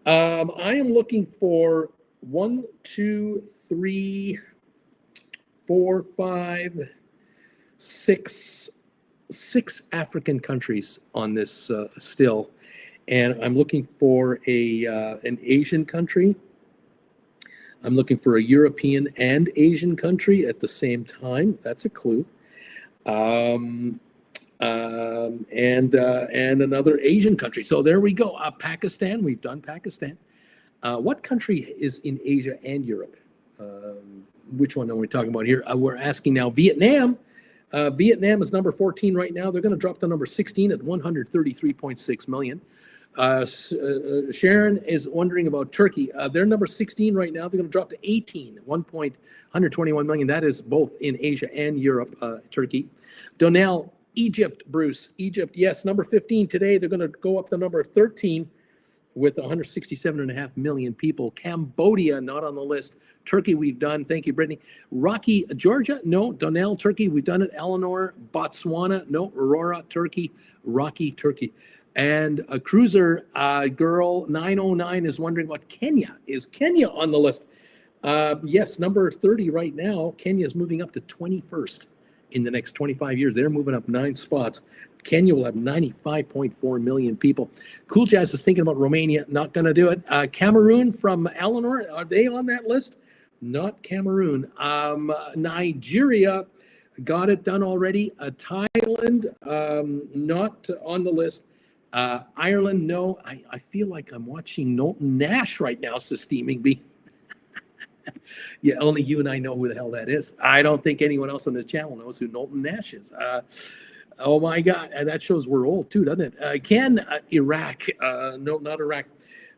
I am looking for 1, 2, 3, 4, 5, 6 African countries on this still, and I'm looking for an Asian country. I'm looking for a European and Asian country at the same time. That's a clue. And another Asian country. So there we go. Pakistan. We've done Pakistan. What country is in Asia and Europe? Which one are we talking about here? We're asking now Vietnam. Vietnam is number 14 right now. They're going to drop to number 16 at 133.6 million. Sharon is wondering about Turkey. They're number 16 right now. They're going to drop to 18, 121 million. That is both in Asia and Europe, Turkey. Donnell, Egypt, Bruce. Egypt, yes, number 15 today. They're going to go up to number 13 with 167.5 million people. Cambodia, not on the list. Turkey, we've done. Thank you, Brittany. Rocky, Georgia, no. Donnell, Turkey, we've done it. Eleanor, Botswana, no. Aurora, Turkey. Rocky, Turkey. And a cruiser girl, 909, is wondering about Kenya. Is Kenya on the list? Yes, number 30 right now. Kenya is moving up to 21st in the next 25 years. They're moving up 9 spots. Kenya will have 95.4 million people. Cool Jazz is thinking about Romania. Not going to do it. Cameroon from Eleanor, are they on that list? Not Cameroon. Nigeria, got it done already. Thailand, not on the list. Ireland, no. I feel like I'm watching Knowlton Nash right now, says Steaming Bee. Yeah, only you and I know who the hell that is. I don't think anyone else on this channel knows who Knowlton Nash is. Oh my God, that shows we're old too, doesn't it? Iraq, no, not Iraq.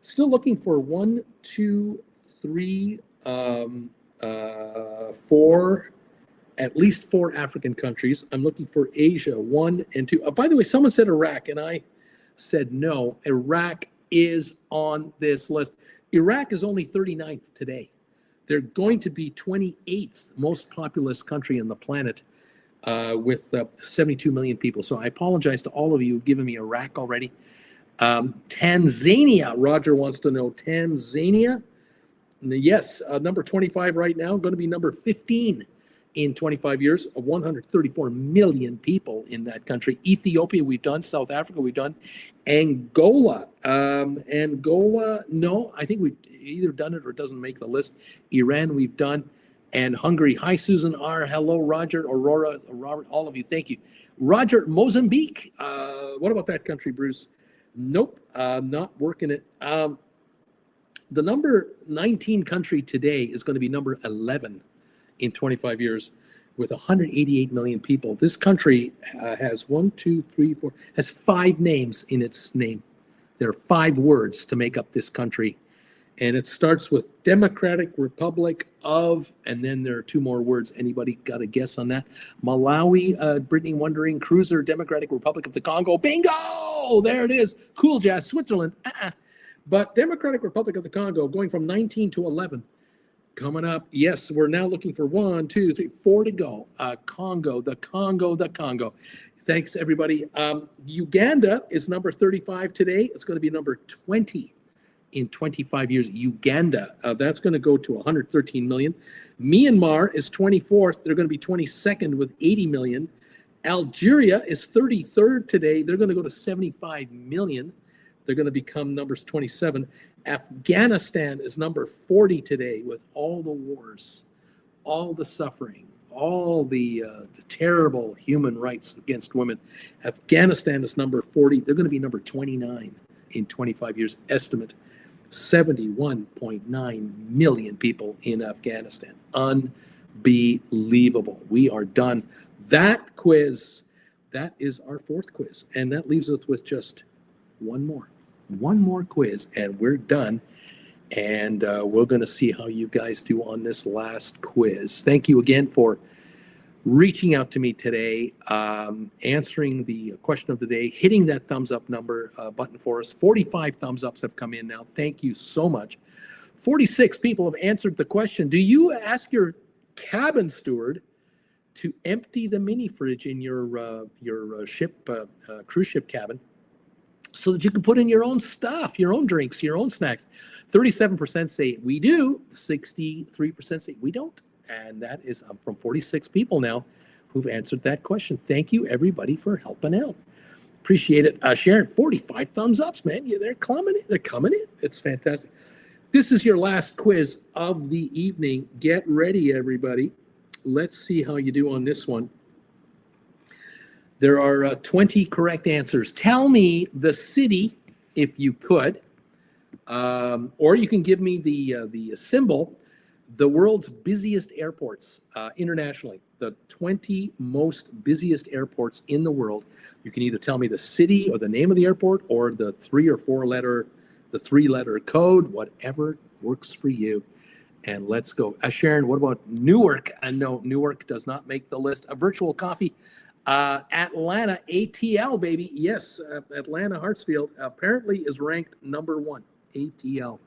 Still looking for 1, 2, 3, 4, at least 4 African countries. I'm looking for Asia, 1 and 2. By the way, someone said Iraq, and I said no. Iraq is on this list. Iraq is only 39th today. They're going to be 28th most populous country on the planet with 72 million people. So I apologize to all of you who've given me Iraq already. Tanzania, Roger wants to know. Tanzania, yes, number 25 right now, going to be number 15 in 25 years, 134 million people in that country. Ethiopia, we've done. South Africa, we've done. Angola, no, I think we've either done it or it doesn't make the list. Iran, we've done. And Hungary. Hi, Susan R. Hello, Roger, Aurora, Robert, all of you. Thank you. Roger, Mozambique. What about that country, Bruce? Nope, not working it. The number 19 country today is going to be number 11 in 25 years with 188 million people. This country has 1, 2, 3, 4, has 5 names in its name. There are 5 words to make up this country. And it starts with Democratic Republic of, and then there are 2 more words. Anybody got a guess on that? Malawi, Brittany wondering, cruiser, Democratic Republic of the Congo. Bingo! There it is. Cool Jazz, Switzerland. But Democratic Republic of the Congo going from 19 to 11. Coming up, yes, we're now looking for 1, 2, 3, 4 to go. Congo, the Congo. Thanks, everybody. Uganda is number 35 today. It's going to be number 20 in 25 years. Uganda, that's going to go to 113 million. Myanmar is 24th. They're going to be 22nd with 80 million. Algeria is 33rd today. They're going to go to 75 million. They're going to become numbers 27. Afghanistan is number 40 today with all the wars, all the suffering, all the terrible human rights against women. Afghanistan is number 40. They're going to be number 29 in 25 years. Estimate 71.9 million people in Afghanistan. Unbelievable. We are done. That quiz that is our fourth quiz. And that leaves us with just one more quiz, and we're done. And we're going to see how you guys do on this last quiz. Thank you again for reaching out to me today, answering the question of the day, hitting that thumbs up button for us. 45 thumbs ups have come in now. Thank you so much. 46 people have answered the question. Do you ask your cabin steward to empty the mini fridge in your cruise ship cabin so that you can put in your own stuff, your own drinks, your own snacks? 37% say we do. 63% say we don't. And that is from 46 people now who've answered that question. Thank you, everybody, for helping out. Appreciate it. Sharon, 45 thumbs ups, man. Yeah, they're coming in. They're coming in. It's fantastic. This is your last quiz of the evening. Get ready, everybody. Let's see how you do on this one. There are 20 correct answers. Tell me the city, if you could, or you can give me the symbol. The world's busiest airports internationally, the 20 most busiest airports in the world. You can either tell me the city or the name of the airport or the 3 or 4 letter, the 3-letter code, whatever works for you. And let's go. Sharon, what about Newark? No, Newark does not make the list. A virtual coffee. Atlanta, ATL, baby. Yes, Atlanta Hartsfield apparently is ranked number 1, ATL.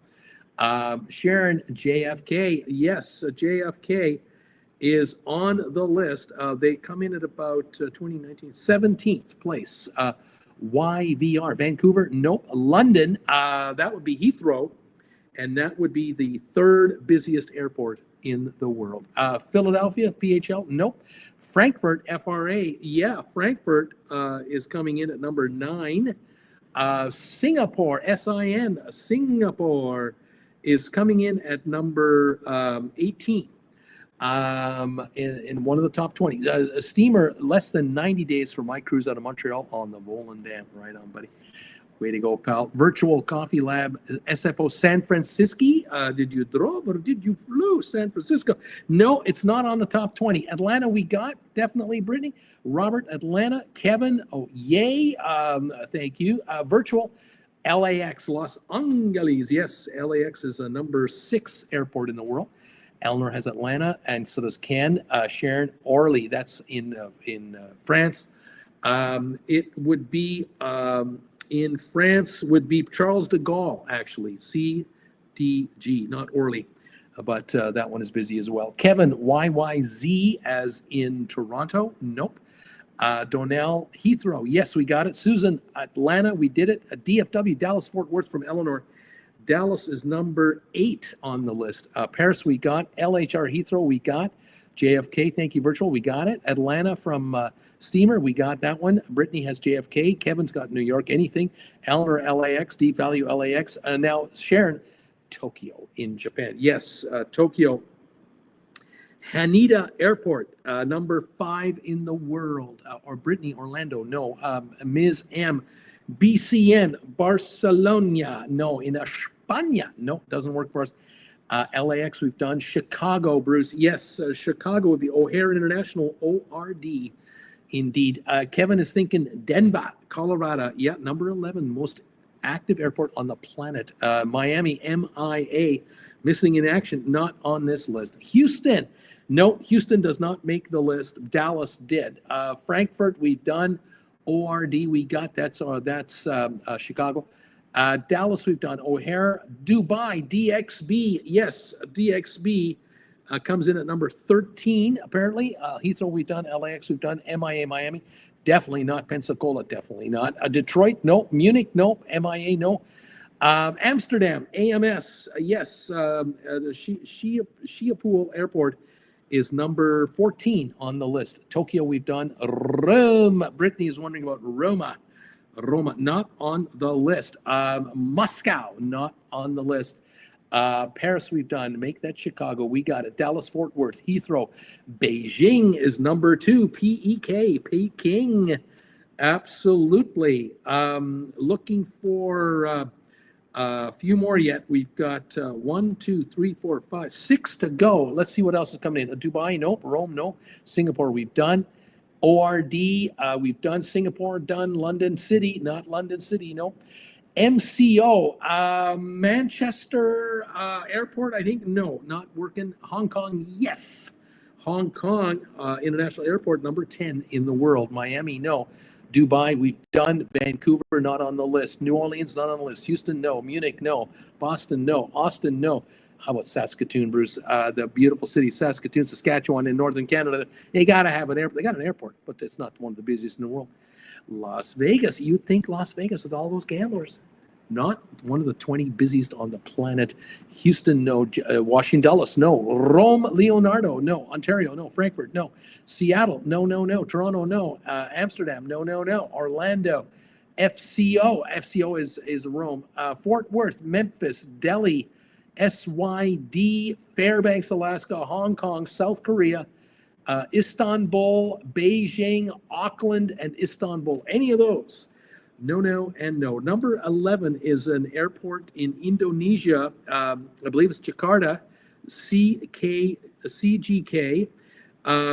Sharon, JFK. Yes, JFK is on the list. They come in at about 2019, 17th place. YVR, Vancouver. Nope. London, that would be Heathrow. And that would be the 3rd busiest airport in the world. Philadelphia, PHL. Nope. Frankfurt, FRA. Yeah, Frankfurt is coming in at number 9. Singapore, SIN. Singapore is coming in at number 18 in one of the top 20. A steamer less than 90 days for my cruise out of Montreal on the Volon Dam. Right on, buddy. Way to go, pal. Virtual Coffee Lab, SFO San Francisco. Did you drove or did you flew San Francisco? No, it's not on the top 20. Atlanta, we got definitely, Brittany. Robert, Atlanta. Kevin, oh, yay. Thank you. Virtual LAX, Los Angeles. Yes, LAX is a number 6 airport in the world. Eleanor has Atlanta, and so does Ken. Sharon, Orly, that's in France. It would be in France would be Charles de Gaulle, actually. CDG, not Orly, but that one is busy as well. Kevin, YYZ, as in Toronto. Nope. Donnell, Heathrow. Yes, we got it. Susan, Atlanta. We did it. DFW, Dallas, Fort Worth from Eleanor. Dallas is number 8 on the list. Paris, we got. LHR, Heathrow, we got. JFK, thank you, virtual. We got it. Atlanta from Steamer, we got that one. Brittany has JFK. Kevin's got New York. Anything. Eleanor, LAX. Deep Value, LAX. Now, Sharon, Tokyo in Japan. Yes, Tokyo. Haneda Airport, number 5 in the world. Or Brittany, Orlando. No. Ms. M. BCN, Barcelona. No. In España. No, doesn't work for us. LAX we've done. Chicago, Bruce. Yes, Chicago would be O'Hare International, ORD. Indeed. Kevin is thinking Denver, Colorado. Yeah, number 11, most active airport on the planet. Miami, MIA, missing in action, not on this list. Houston. No, Houston does not make the list. Dallas did. Frankfurt, we've done. ORD, we got. That's Chicago. Dallas, we've done. O'Hare. Dubai, DXB. Yes, DXB comes in at number 13, apparently. Heathrow, we've done. LAX, we've done. MIA, Miami. Definitely not. Pensacola, definitely not. Detroit, no. Munich, no. MIA, no. Amsterdam, AMS, yes. Schiphol Airport is number 14 on the list. Tokyo, we've done. Rome. Brittany is wondering about Roma, not on the list. Moscow, not on the list. Paris, we've done. Make that Chicago. We got it. Dallas, Fort Worth, Heathrow. Beijing is number 2. PEK, Peking. Absolutely. Looking for a few more yet. We've got 1, 2, 3, 4, 5, 6 to go. Let's see what else is coming in. Dubai, nope. Rome, no. Singapore, we've done. ORD, we've done Singapore, done London City, not London City, no. MCO, Manchester Airport, I think, no, not working. Hong Kong, yes. Hong Kong International Airport, number 10 in the world. Miami, no. Dubai, we've done. Vancouver, not on the list. New Orleans, not on the list. Houston, no. Munich, no. Boston, no. Austin, no. How about Saskatoon, Bruce? The beautiful city of Saskatoon, Saskatchewan in northern Canada. They got to have an airport. They got an airport, but it's not one of the busiest in the world. Las Vegas, you'd think Las Vegas with all those gamblers. Not one of the 20 busiest on the planet. Houston, no. Washington, Dulles, no. Rome, Leonardo, no. Ontario, no. Frankfurt, no. Seattle, no, no, no. Toronto, no. Amsterdam, no, no, no. Orlando, FCO is Rome. Fort Worth, Memphis, Delhi, SYD, Fairbanks, Alaska, Hong Kong, South Korea, Istanbul, Beijing, Auckland, and Istanbul. Any of those? No, no, and no. Number 11 is an airport in Indonesia. I believe it's Jakarta, CGK.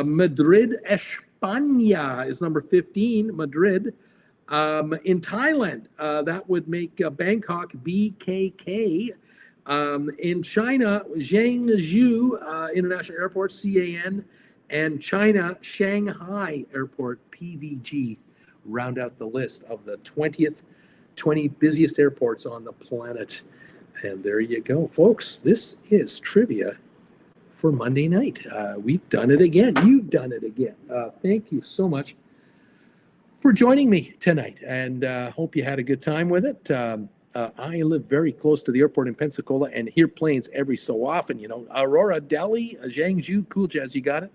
Madrid, España is number 15, Madrid. In Thailand, that would make Bangkok, BKK. In China, Zhengzhou International Airport, CAN. And China, Shanghai Airport, PVG. Round out the list of the 20 busiest airports on the planet. And there you go, folks. This is trivia for Monday night. We've done it again. You've done it again. Thank you so much for joining me tonight, and hope you had a good time with it. I live very close to the airport in Pensacola and hear planes every so often. You know, Aurora, Delhi, Zhangzhou, Cool Jazz, you got it.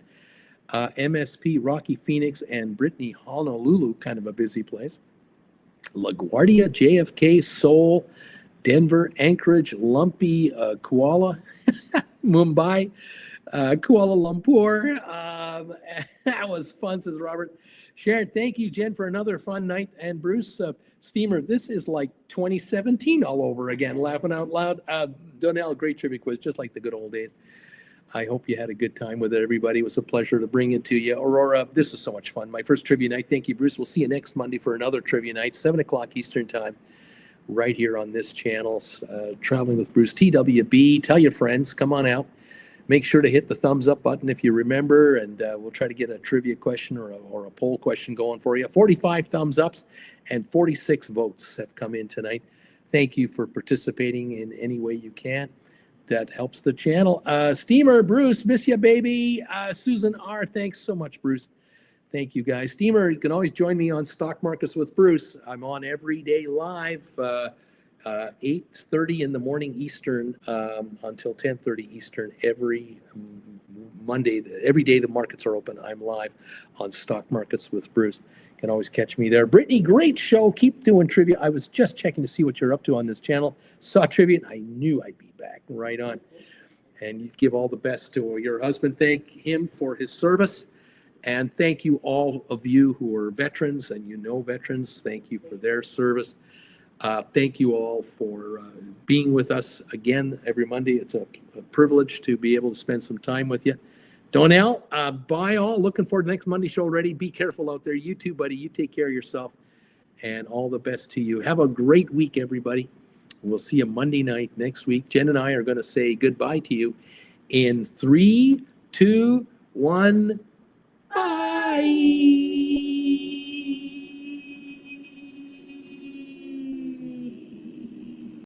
MSP, Rocky Phoenix, and Brittany, Honolulu, kind of a busy place. LaGuardia, JFK, Seoul, Denver, Anchorage, Lumpy, Kuala, Mumbai, Kuala Lumpur. That was fun, says Robert. Sharon, thank you, Jen, for another fun night. And Bruce, Steamer, this is like 2017 all over again, laughing out loud. Donnell, great trivia quiz, just like the good old days. I hope you had a good time with it, everybody. It was a pleasure to bring it to you. Aurora, this was so much fun. My first trivia night. Thank you, Bruce. We'll see you next Monday for another trivia night, 7 o'clock Eastern time, right here on this channel. Traveling with Bruce, TWB. Tell your friends, come on out. Make sure to hit the thumbs up button if you remember, and we'll try to get a trivia question or a poll question going for you. 45 thumbs ups and 46 votes have come in tonight. Thank you for participating in any way you can. That helps the channel. Steamer, Bruce, miss you, baby. Susan R., thanks so much, Bruce. Thank you, guys. Steamer, you can always join me on Stock Markets with Bruce. I'm on every day live, 8:30 in the morning Eastern until 10:30 Eastern every Monday. Every day the markets are open, I'm live on Stock Markets with Bruce. You can always catch me there. Brittany, great show. Keep doing trivia. I was just checking to see what you're up to on this channel. Saw trivia, and I knew I'd be back. Right on. And you give all the best to your husband. Thank him for his service. And thank you, all of you who are veterans, and you know veterans. Thank you for their service. Thank you all for being with us again every Monday. It's a privilege to be able to spend some time with you. Donnell, bye all. Looking forward to next Monday show already. Be careful out there. You too, buddy. You take care of yourself. And all the best to you. Have a great week, everybody. We'll see you Monday night next week. Jen and I are going to say goodbye to you in 3, 2, 1. Bye.